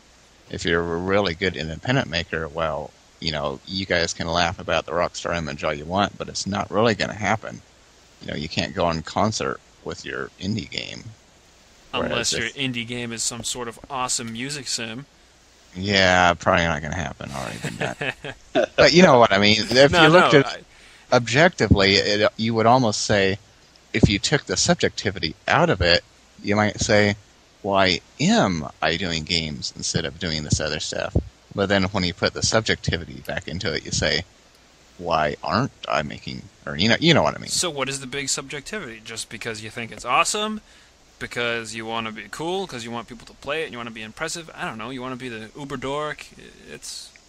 if you're a really good independent maker, well, you guys can laugh about the rockstar image all you want, but it's not really going to happen. You can't go on concert with your indie game. Unless your indie game is some sort of awesome music sim. Yeah, probably not going to happen. Already been done. But you know what I mean. If you looked at objectively, you would almost say, if you took the subjectivity out of it, you might say, why am I doing games instead of doing this other stuff? But then when you put the subjectivity back into it, you say, why aren't I making, or you know what I mean. So what is the big subjectivity? Just because you think it's awesome? Because you want to be cool? Because you want people to play it and you want to be impressive? I don't know. You want to be the uber dork?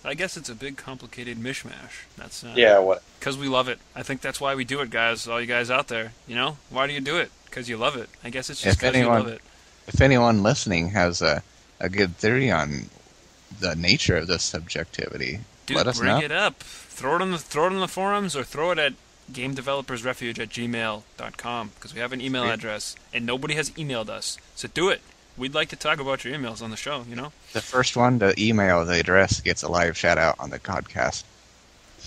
I guess it's a big, complicated mishmash. That's what? Because we love it. I think that's why we do it, guys. All you guys out there, why do you do it? Because you love it. I guess it's just because you love it. If anyone listening has a good theory on the nature of this subjectivity, let us know. Bring it up. Throw it on the forums, or throw it at gamedevelopersrefuge@gmail.com, because we have an email address and nobody has emailed us. So do it. We'd like to talk about your emails on the show. The first one to email the address gets a live shout out on the podcast.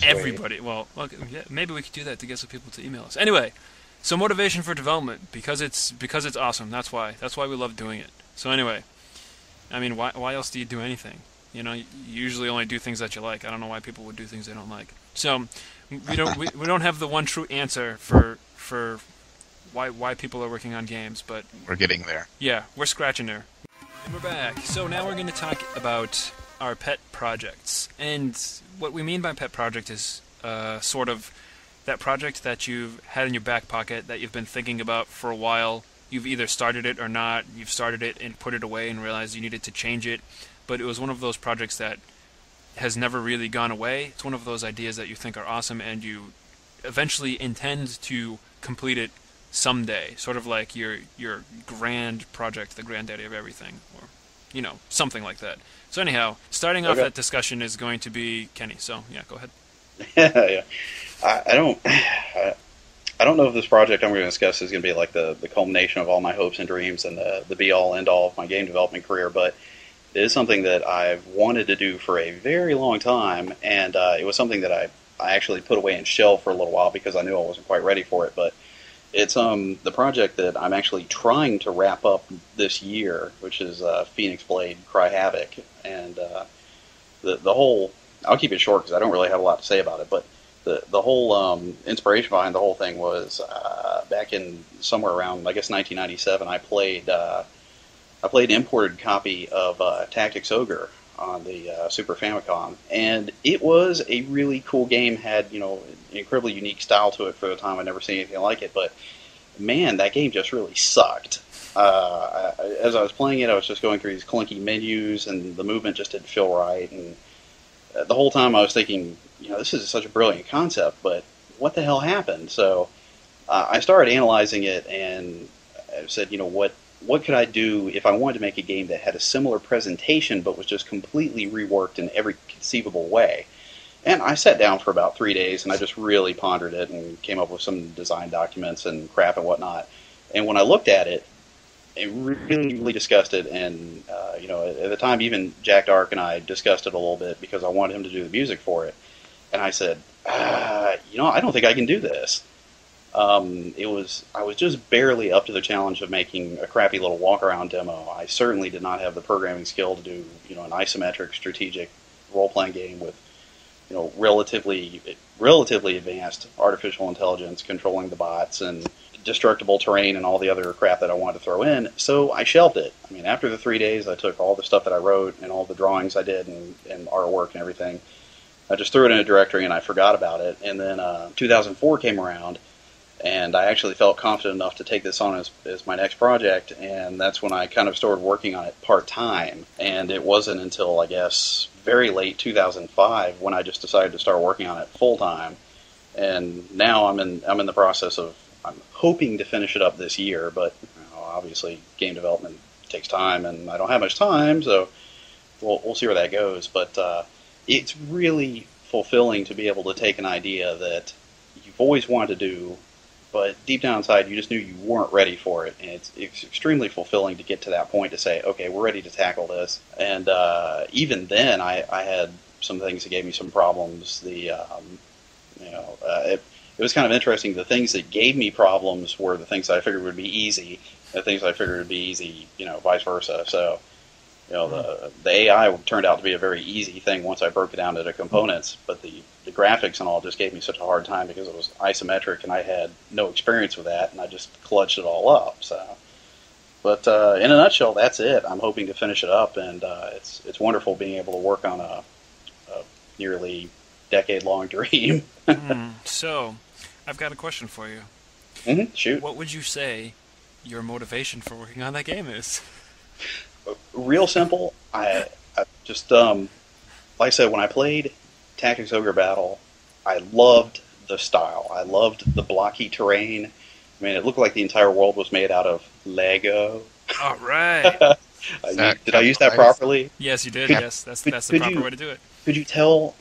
Everybody. Well, yeah, maybe we could do that to get some people to email us. Anyway, so motivation for development because it's awesome. That's why we love doing it. So anyway, I mean, why else do you do anything? You usually only do things that you like. I don't know why people would do things they don't like. So we don't have the one true answer for why people are working on games, but we're getting there. Yeah, we're scratching there. And we're back. So now we're going to talk about our pet projects. And what we mean by pet project is sort of that project that you've had in your back pocket that you've been thinking about for a while. You've either started it or not. You've started it and put it away and realized you needed to change it. But it was one of those projects that has never really gone away. It's one of those ideas that you think are awesome and you eventually intend to complete it someday. Sort of like your grand project, the granddaddy of everything, or something like that. So anyhow, starting off that discussion is going to be Kenny. So yeah, go ahead. Yeah, I don't know if this project I'm going to discuss is going to be like the culmination of all my hopes and dreams and the be all end all of my game development career, but it is something that I've wanted to do for a very long time, and it was something that I actually put away and shelved for a little while because I knew I wasn't quite ready for it. But it's the project that I'm actually trying to wrap up this year, which is Phoenix Blade Cry Havoc, and the whole. I'll keep it short because I don't really have a lot to say about it, but the whole inspiration behind the whole thing was back in somewhere around, I guess, 1997. I played an imported copy of Tactics Ogre on the Super Famicom, and it was a really cool game. Had an incredibly unique style to it for the time. I'd never seen anything like it, but man, that game just really sucked. As I was playing it, I was just going through these clunky menus, and the movement just didn't feel right. And the whole time I was thinking, this is such a brilliant concept, but what the hell happened? So I started analyzing it, and I said, what could I do if I wanted to make a game that had a similar presentation but was just completely reworked in every conceivable way? And I sat down for about 3 days, and I just really pondered it and came up with some design documents and crap and whatnot. And when I looked at it, it really, really discussed it. And, at the time, even Jack Dark and I discussed it a little bit because I wanted him to do the music for it. And I said, I don't think I can do this. I was just barely up to the challenge of making a crappy little walk-around demo. I certainly did not have the programming skill to do, an isometric strategic role-playing game with, relatively advanced artificial intelligence controlling the bots and destructible terrain and all the other crap that I wanted to throw in. So I shelved it. I mean, after the 3 days, I took all the stuff that I wrote and all the drawings I did and artwork and everything. I just threw it in a directory and I forgot about it. And then 2004 came around, and I actually felt confident enough to take this on as my next project, and that's when I kind of started working on it part-time. And it wasn't until, I guess, very late 2005 when I just decided to start working on it full-time. And now I'm in the process of, I'm hoping to finish it up this year, but obviously game development takes time, and I don't have much time, so we'll see where that goes. But it's really fulfilling to be able to take an idea that you've always wanted to do, but deep down inside you just knew you weren't ready for it, and it's extremely fulfilling to get to that point to say, okay, we're ready to tackle this. And even then, I had some things that gave me some problems. It was kind of interesting. The things that gave me problems were the things that I figured would be easy, and things I figured would be easy, vice versa. So, the AI turned out to be a very easy thing once I broke it down into components, but the graphics and all just gave me such a hard time because it was isometric and I had no experience with that, and I just clutched it all up. So, but in a nutshell, that's it. I'm hoping to finish it up, and it's wonderful being able to work on a nearly decade-long dream. So, I've got a question for you. Shoot. What would you say your motivation for working on that game is? Real simple. I just, like I said, when I played Tactics Ogre Battle, I loved the style. I loved the blocky terrain. I mean, it looked like the entire world was made out of Lego. All right. Did I use that properly? Yes, you did. Yes, that's the proper way to do it. Could you tell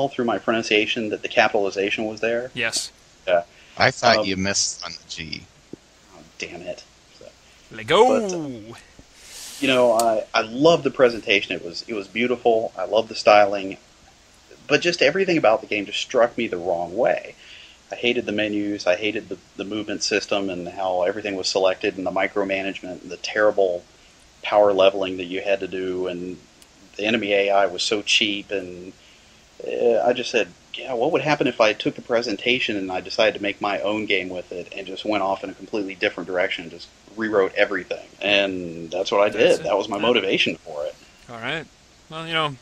through my pronunciation that the capitalization was there? Yes. Yeah. I thought you missed on the G. Oh, damn it. Lego. I love the presentation. It was beautiful. I love the styling, but just everything about the game just struck me the wrong way. I hated the menus. I hated the movement system and how everything was selected, and the micromanagement and the terrible power leveling that you had to do, and the enemy AI was so cheap. And I just said, yeah, what would happen if I took the presentation and I decided to make my own game with it and just went off in a completely different direction, just rewrote everything. And that's what I did. That was my motivation for it. All right. Well,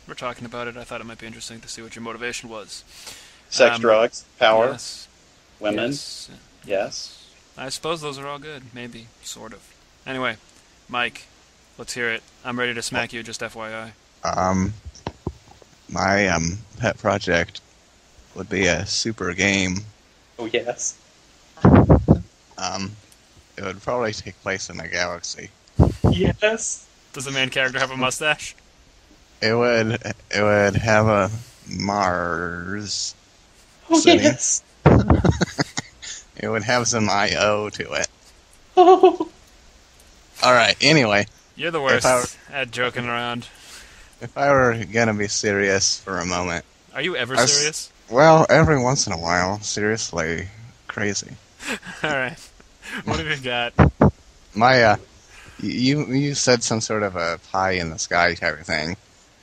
we're talking about it. I thought it might be interesting to see what your motivation was. Sex, drugs, power, yes. women. Yes. I suppose those are all good. Maybe. Sort of. Anyway, Mike, let's hear it. I'm ready to smack you, just FYI. My pet project would be a super game. Oh, yes. It would probably take place in a galaxy. Yes. Does the main character have a mustache? It would have a Mars Oh, city. yes. It would have some I.O. to it. Oh. Alright, anyway. You're the worst at joking around. If I were gonna be serious for a moment... Are you ever serious? Well, every once in a while. Seriously. Crazy. Alright. What have you got? You said some sort of a pie in the sky type of thing.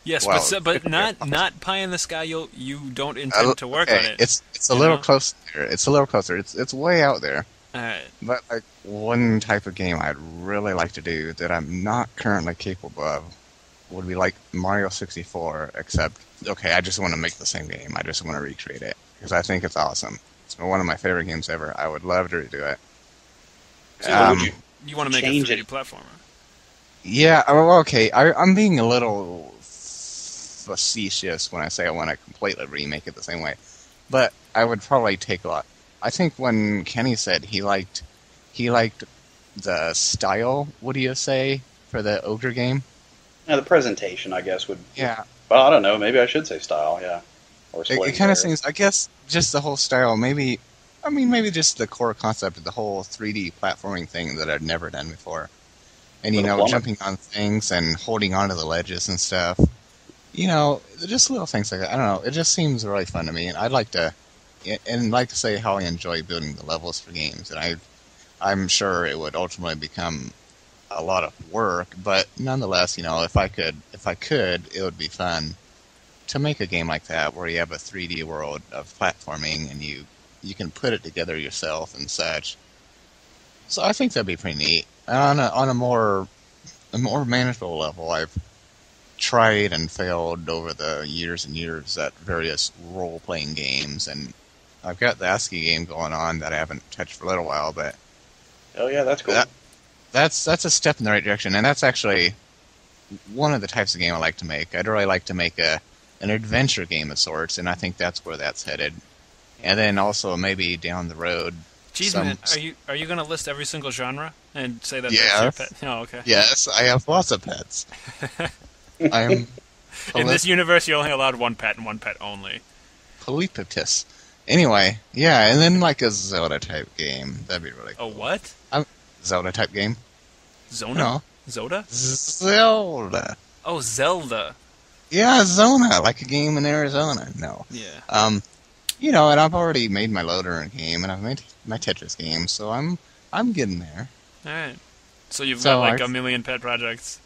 Yes, well, but not pie in the sky. You don't intend to work on it. It's a little closer. It's a little closer. It's way out there. All right. But like one type of game I'd really like to do that I'm not currently capable of would be like Mario 64. Except I just want to make the same game. I just want to recreate it because I think it's awesome. It's one of my favorite games ever. I would love to redo it. So you want to make a 3D platformer? Yeah, well, okay. I'm being a little facetious when I say I want to completely remake it the same way. But I would probably take a lot. I think when Kenny said he liked the style, what do you say, for the Ogre game? Yeah, the presentation, I guess, would... Yeah. Well, I don't know. Maybe I should say style, yeah. Or it kind of seems, I guess, just the whole style, maybe just the core concept of the whole 3D platforming thing that I'd never done before. And, jumping on things and holding onto the ledges and stuff. Just little things like that. I don't know. It just seems really fun to me. And I'd like to say how I enjoy building the levels for games. And I'm sure it would ultimately become a lot of work. But nonetheless, if I could, it would be fun to make a game like that where you have a 3D world of platforming and you can put it together yourself and such. So I think that'd be pretty neat. On a more manageable level, I've tried and failed over the years and years at various role-playing games, and I've got the ASCII game going on that I haven't touched for a little while, but... Oh yeah, that's cool. That's a step in the right direction, and that's actually one of the types of game I like to make. I'd really like to make an adventure game of sorts, and I think that's where that's headed. And then also maybe down the road... Jeez, man, are you going to list every single genre and say that yes. that's your pet? Oh, okay. Yes, I have lots of pets. I am... In this universe, you're only allowed one pet and one pet only. Polypiptis. Anyway, yeah, and then like a Zelda-type game. That'd be really cool. A what? Zelda-type game. Zona? No. Zoda? Zelda. Oh, Zelda. Yeah, Zona, like a game in Arizona. No. Yeah. And I've already made my loader game, and I've made my Tetris game, so I'm getting there. All right. So you've So got like I- a million pet projects.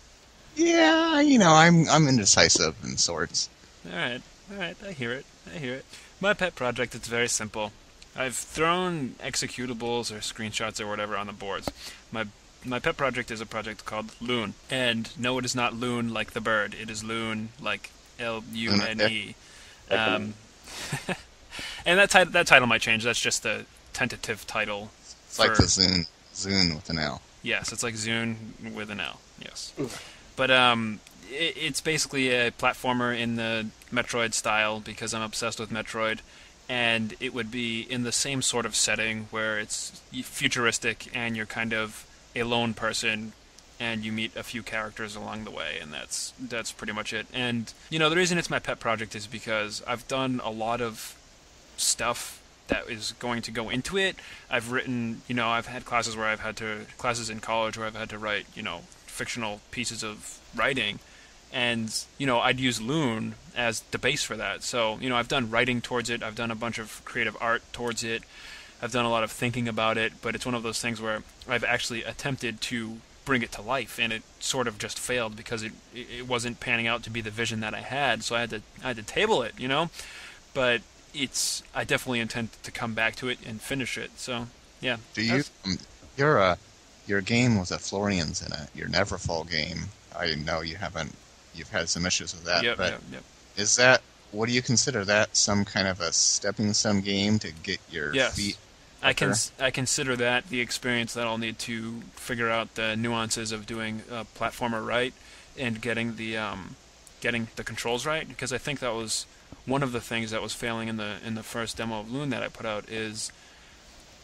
Yeah, I'm indecisive in sorts. All right. All right. I hear it. I hear it. My pet project, it's very simple. I've thrown executables or screenshots or whatever on the boards. My pet project is a project called Loon. And no, it is not Loon like the bird. It is Loon like Lune. And that title might change. That's just the tentative title. It's like the Zune with an L. Yes, it's like Zune with an L. Yes. But it's basically a platformer in the Metroid style because I'm obsessed with Metroid. And it would be in the same sort of setting where it's futuristic and you're kind of a lone person and you meet a few characters along the way, and that's pretty much it. And, the reason it's my pet project is because I've done a lot of stuff that is going to go into it. I've written, I've had classes in college where I've had to write, fictional pieces of writing. And, I'd use Loon as the base for that. So, I've done writing towards it. I've done a bunch of creative art towards it. I've done a lot of thinking about it. But it's one of those things where I've actually attempted to bring it to life. And it sort of just failed because it wasn't panning out to be the vision that I had. So I had to table it, But I definitely intend to come back to it and finish it. So, yeah. Do you? Your game with the Florians in it, your Neverfall game. I know you've had some issues with that. Yep. Is that? What do you consider that? Some kind of a stepping stone game to get your feet? I consider that the experience that I'll need to figure out the nuances of doing a platformer right and getting the controls right, because I think that was one of the things that was failing in the first demo of Loon that I put out is,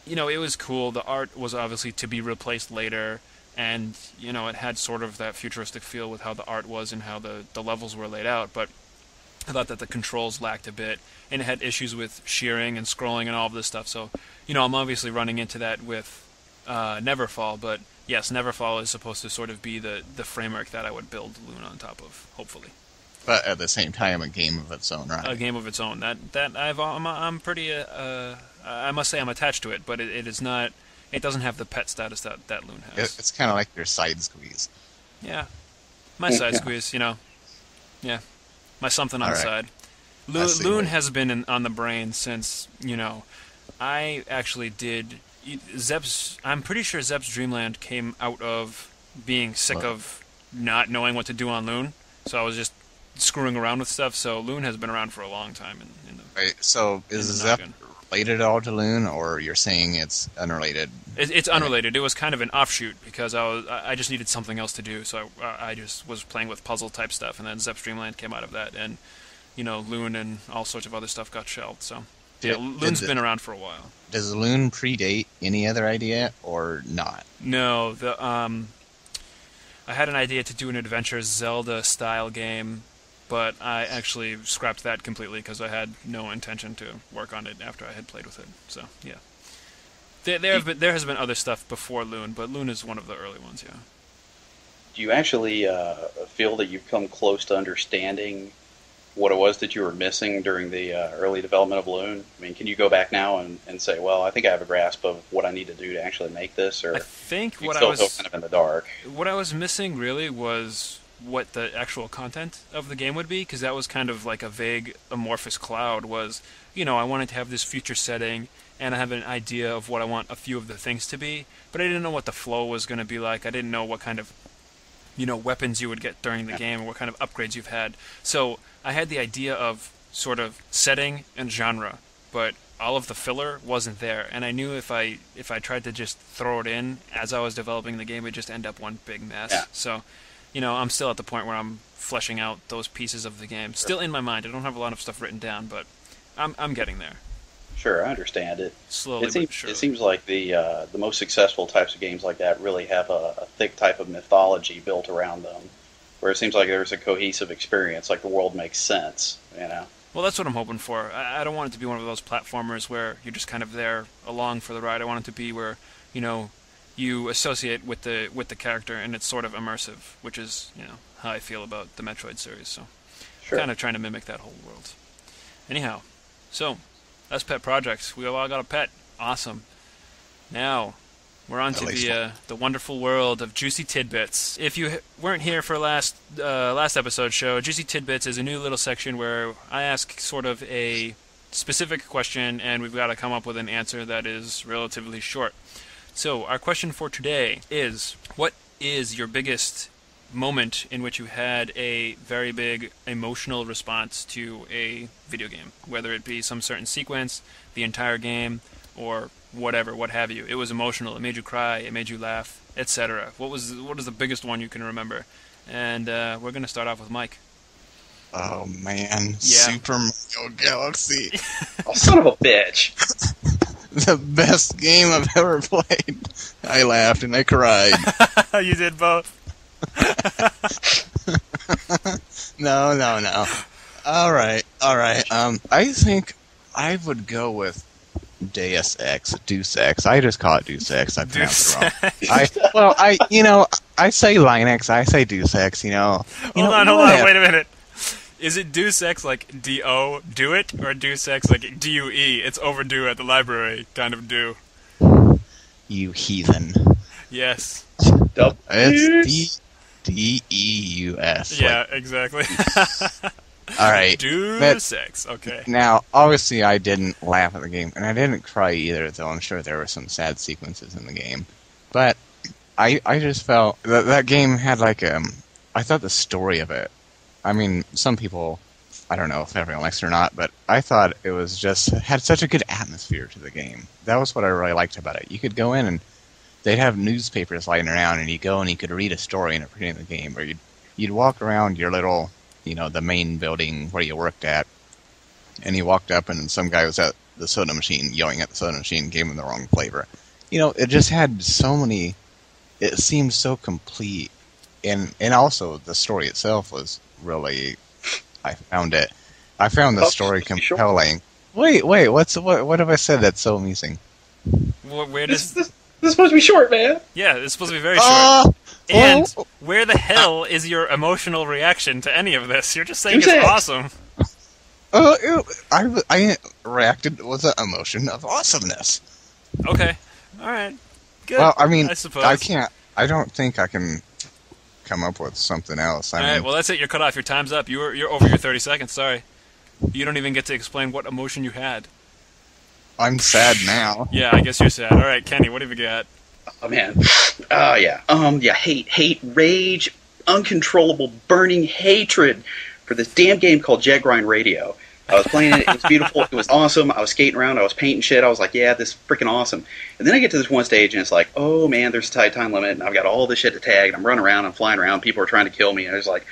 it was cool. The art was obviously to be replaced later, and it had sort of that futuristic feel with how the art was and how the levels were laid out, but I thought that the controls lacked a bit, and it had issues with shearing and scrolling and all of this stuff. So, I'm obviously running into that with Neverfall, but yes, Neverfall is supposed to sort of be the framework that I would build Loon on top of, hopefully. But at the same time, a game of its own, right? A game of its own. I'm pretty. I must say I'm attached to it, but it is not. It doesn't have the pet status that Loon has. It's kind of like your side squeeze. Yeah, my side squeeze. Yeah. My something on the side. Loon has been on the brain since, I actually did... I'm pretty sure Zep's Dreamland came out of being sick of not knowing what to do on Loon. So I was just screwing around with stuff. So Loon has been around for a long time. Right, so is Zep related at all to Loon, or you're saying it's unrelated? It's unrelated. It was kind of an offshoot because I just needed something else to do, so I just was playing with puzzle type stuff, and then Zep's Dreamland came out of that, and Loon and all sorts of other stuff got shelved. So Loon's been around for a while. Does Loon predate any other idea or not? No, I had an idea to do an adventure Zelda style game, but I actually scrapped that completely because I had no intention to work on it after I had played with it. So, yeah. There has been other stuff before Loon, but Loon is one of the early ones, yeah. Do you actually feel that you've come close to understanding what it was that you were missing during the early development of Loon? I mean, can you go back now and say, well, I think I have a grasp of what I need to do to actually make this, or I think you still feel kind of in the dark? What I was missing really was what the actual content of the game would be, because that was kind of like a vague amorphous cloud. Was, I wanted to have this future setting, and I have an idea of what I want a few of the things to be, but I didn't know what the flow was going to be like. I didn't know what kind of weapons you would get during the game, or what kind of upgrades you've had. So I had the idea of sort of setting and genre, but all of the filler wasn't there, and I knew if I tried to just throw it in as I was developing the game, it'd just end up one big mess. Yeah. So, I'm still at the point where I'm fleshing out those pieces of the game. Still in my mind. I don't have a lot of stuff written down, but I'm getting there. Sure, I understand it. Slowly, but surely. It seems like the most successful types of games like that really have a thick type of mythology built around them, where it seems like there's a cohesive experience, like the world makes sense, Well, that's what I'm hoping for. I don't want it to be one of those platformers where you're just kind of there along for the ride. I want it to be where, you associate with the character, and it's sort of immersive, which is, how I feel about the Metroid series. So, Sure. Kind of trying to mimic that whole world. Anyhow, so that's pet projects. We all got a pet. Awesome. Now, We're on to the wonderful world of Juicy Tidbits. If you weren't here for last episode show, Juicy Tidbits is a new little section where I ask sort of a specific question, and we've got to come up with an answer that is relatively short. So our question for today is, what is your biggest moment in which you had a very big emotional response to a video game? Whether it be some certain sequence, the entire game, or whatever, what have you. It was emotional. It made you cry. It made you laugh, etc. What is the biggest one you can remember? And we're going to start off with Mike. Oh, man. Yeah. Super Mario Galaxy. Oh, son of a bitch. The best game I've ever played. I laughed and I cried. You did both. No. All right. I think I would go with Deus Ex. I just call it Deus Ex. I pronounce it wrong. I say Linux. I say Deus Ex. Hold on. Wait a minute. Is it Deus Ex like D-O, do it, or Deus Ex like D-U-E, it's overdue at the library kind of do? You heathen. Yes. It's D-E-U-S. Yeah, exactly. All right. Deus Ex, okay. Now, obviously I didn't laugh at the game, and I didn't cry either, though I'm sure there were some sad sequences in the game. But I just felt that game had I thought the story of it, I mean, some people, I don't know if everyone likes it or not, but I thought it was had such a good atmosphere to the game. That was what I really liked about it. You could go in and they'd have newspapers lying around, and you go and you could read a story in the beginning of the game, or you'd walk around your little, the main building where you worked at, and you walked up and some guy was at the soda machine yelling at the soda machine, gave him the wrong flavor. It just had so many, it seemed so complete, and also the story itself was really, I found the story compelling. Wait, what have I said that's so amusing? Where does... This is supposed to be short, man. Yeah, it's supposed to be very short. And where the hell is your emotional reaction to any of this? You're just saying it's awesome. I reacted with an emotion of awesomeness. Okay. All right. Good. Well, I mean, I suppose. I don't think I can come up with something else. All right, well, that's it. You're cut off. Your time's up. You're over your 30 seconds. Sorry. You don't even get to explain what emotion you had. I'm sad now. Yeah, I guess you're sad. All right, Kenny, what have you got? Oh, man. Hate, rage, uncontrollable, burning hatred for this damn game called Jet Grind Radio. I was playing it. It was beautiful. It was awesome. I was skating around. I was painting shit. I was like, yeah, this is freaking awesome. And then I get to this one stage, and it's like, oh, man, there's a tight time limit, and I've got all this shit to tag, and I'm running around. I'm flying around. People are trying to kill me. And there's like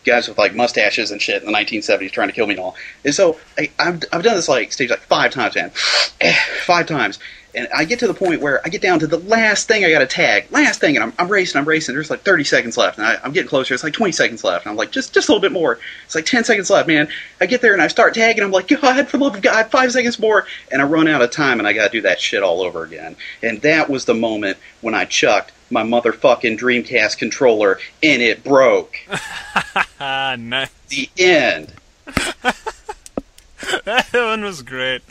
guys with like mustaches and shit in the 1970s trying to kill me and all. And so I've done this stage 5 times, man. 5 times. And I get to the point where I get down to the last thing I got to tag. Last thing. And I'm racing. There's like 30 seconds left. And I'm getting closer. It's like 20 seconds left. And I'm like, just a little bit more. It's like 10 seconds left, man. I get there and I start tagging. I'm like, God, for the love of God, 5 seconds more. And I run out of time and I got to do that shit all over again. And that was the moment when I chucked my motherfucking Dreamcast controller and it broke. Nice. The end. That one was great.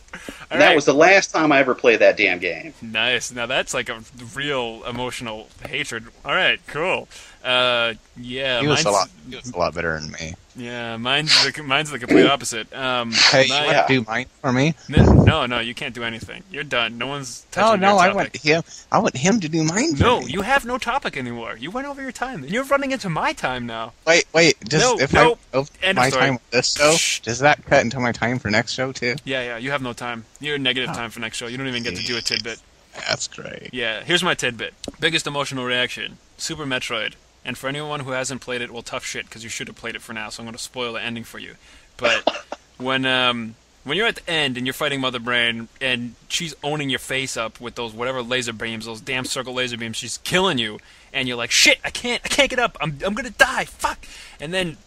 That was the last time I ever played that damn game. Nice. Now that's like a real emotional hatred. All right, cool. Yeah. He was a lot better than me. Yeah, mine's the complete opposite. Hey, you want to do mine for me? No, you can't do anything. You're done. No one's touching your topic. I want him to do mine for me. No, you have no topic anymore. You went over your time, and you're running into my time now. Wait. My time with this show, Shh. does that cut into my time for next show too? Yeah, you have no time. You're negative time for next show. You don't even get to do a tidbit. That's great. Yeah, here's my tidbit. Biggest emotional reaction: Super Metroid. And for anyone who hasn't played it, well, tough shit, because you should have played it for now, so I'm going to spoil the ending for you. But when you're at the end and you're fighting Mother Brain, and she's owning your face up with those whatever laser beams, those damn circle laser beams, she's killing you, and you're like, shit, I can't get up, I'm going to die, fuck! And then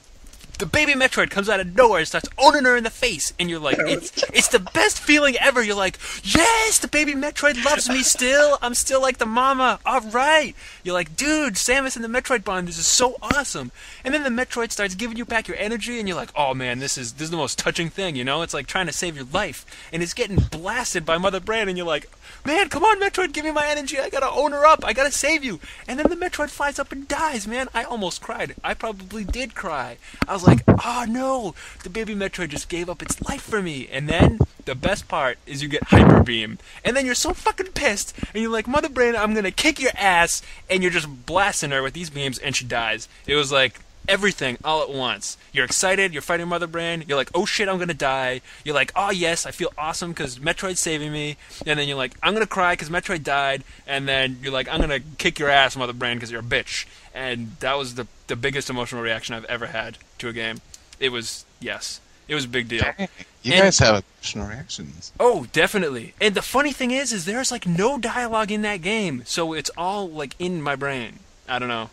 the baby Metroid comes out of nowhere and starts owning her in the face, and you're like, it's the best feeling ever. You're like, yes, the baby Metroid loves me still. I'm still like the mama. All right. You're like, dude, Samus and the Metroid bond. This is so awesome. And then the Metroid starts giving you back your energy, and you're like, oh man, this is the most touching thing. You know, it's like trying to save your life, and it's getting blasted by Mother Brain, and you're like, man, come on, Metroid, give me my energy. I gotta own her up. I gotta save you. And then the Metroid flies up and dies, man. I almost cried. I probably did cry. I was like, oh no, the baby Metroid just gave up its life for me. And then the best part is you get Hyper Beam. And then you're so fucking pissed, and you're like, Mother Brain, I'm gonna kick your ass, and you're just blasting her with these beams, and she dies. It was like everything all at once. You're excited, you're fighting Mother Brain, you're like, oh shit, I'm gonna die. You're like, oh yes, I feel awesome because Metroid's saving me. And then you're like, I'm gonna cry because Metroid died. And then you're like, I'm gonna kick your ass, Mother Brain, because you're a bitch. And that was the biggest emotional reaction I've ever had to a game. It was, yes, it was a big deal. Dang, you guys have emotional reactions. Oh, definitely. And the funny thing is there's like no dialogue in that game, so it's all like in my brain. I don't know.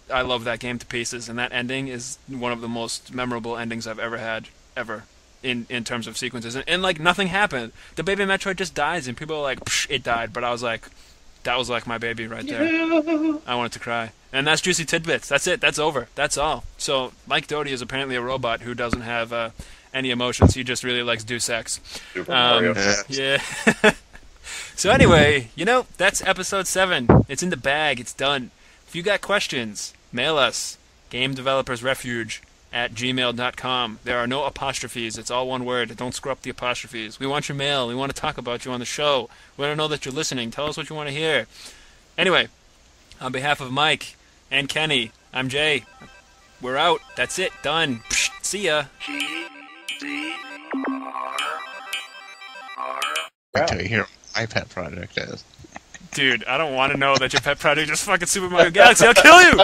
I love that game to pieces, and that ending is one of the most memorable endings I've ever had, ever, in terms of sequences. And like, nothing happened. The baby Metroid just dies, and people are like, psh, it died. But I was like, that was like my baby right there. Yeah. I wanted to cry. And that's Juicy Tidbits. That's it. That's over. That's all. So Mike Doty is apparently a robot who doesn't have any emotions. He just really likes do sex. Super Mario. Yeah. So anyway, that's episode 7. It's in the bag. It's done. If you got questions, mail us, gamedevelopersrefuge@gmail.com. There are no apostrophes. It's all one word. Don't screw up the apostrophes. We want your mail. We want to talk about you on the show. We want to know that you're listening. Tell us what you want to hear. Anyway, on behalf of Mike and Kenny, I'm Jay. We're out. That's it. Done. Psh, see ya. Wait till you hear what my pet project is. Dude, I don't want to know that your pet project is fucking Super Mario Galaxy. I'll kill you!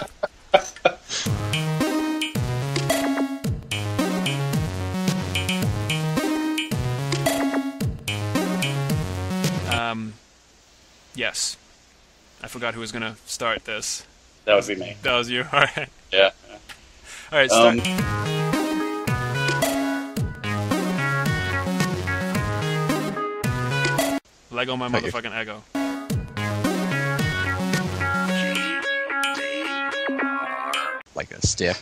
Yes. I forgot who was going to start this. That would be me. That was you? Alright. Yeah. Alright, start. Lego my motherfucking ego. Like a stick.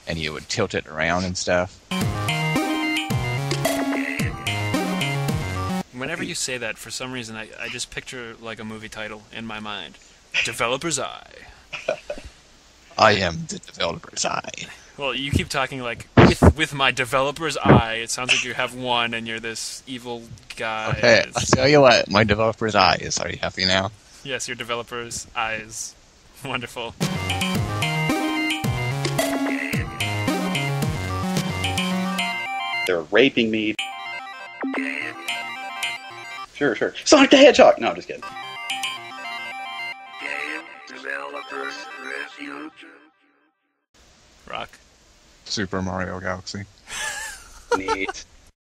And you would tilt it around and stuff. Whenever you say that, for some reason, I just picture like a movie title in my mind. Developer's Eye. I am the developer's eye. Well, you keep talking like, with my developer's eye. It sounds like you have one and you're this evil guy. Okay, I'll tell you what, my developer's eye is. Are you happy now? Yes, your developer's eyes. Wonderful. They're raping me. Sure. Sonic the Hedgehog! No, I'm just kidding. Game Developers Refuge. Rock. Super Mario Galaxy. Neat.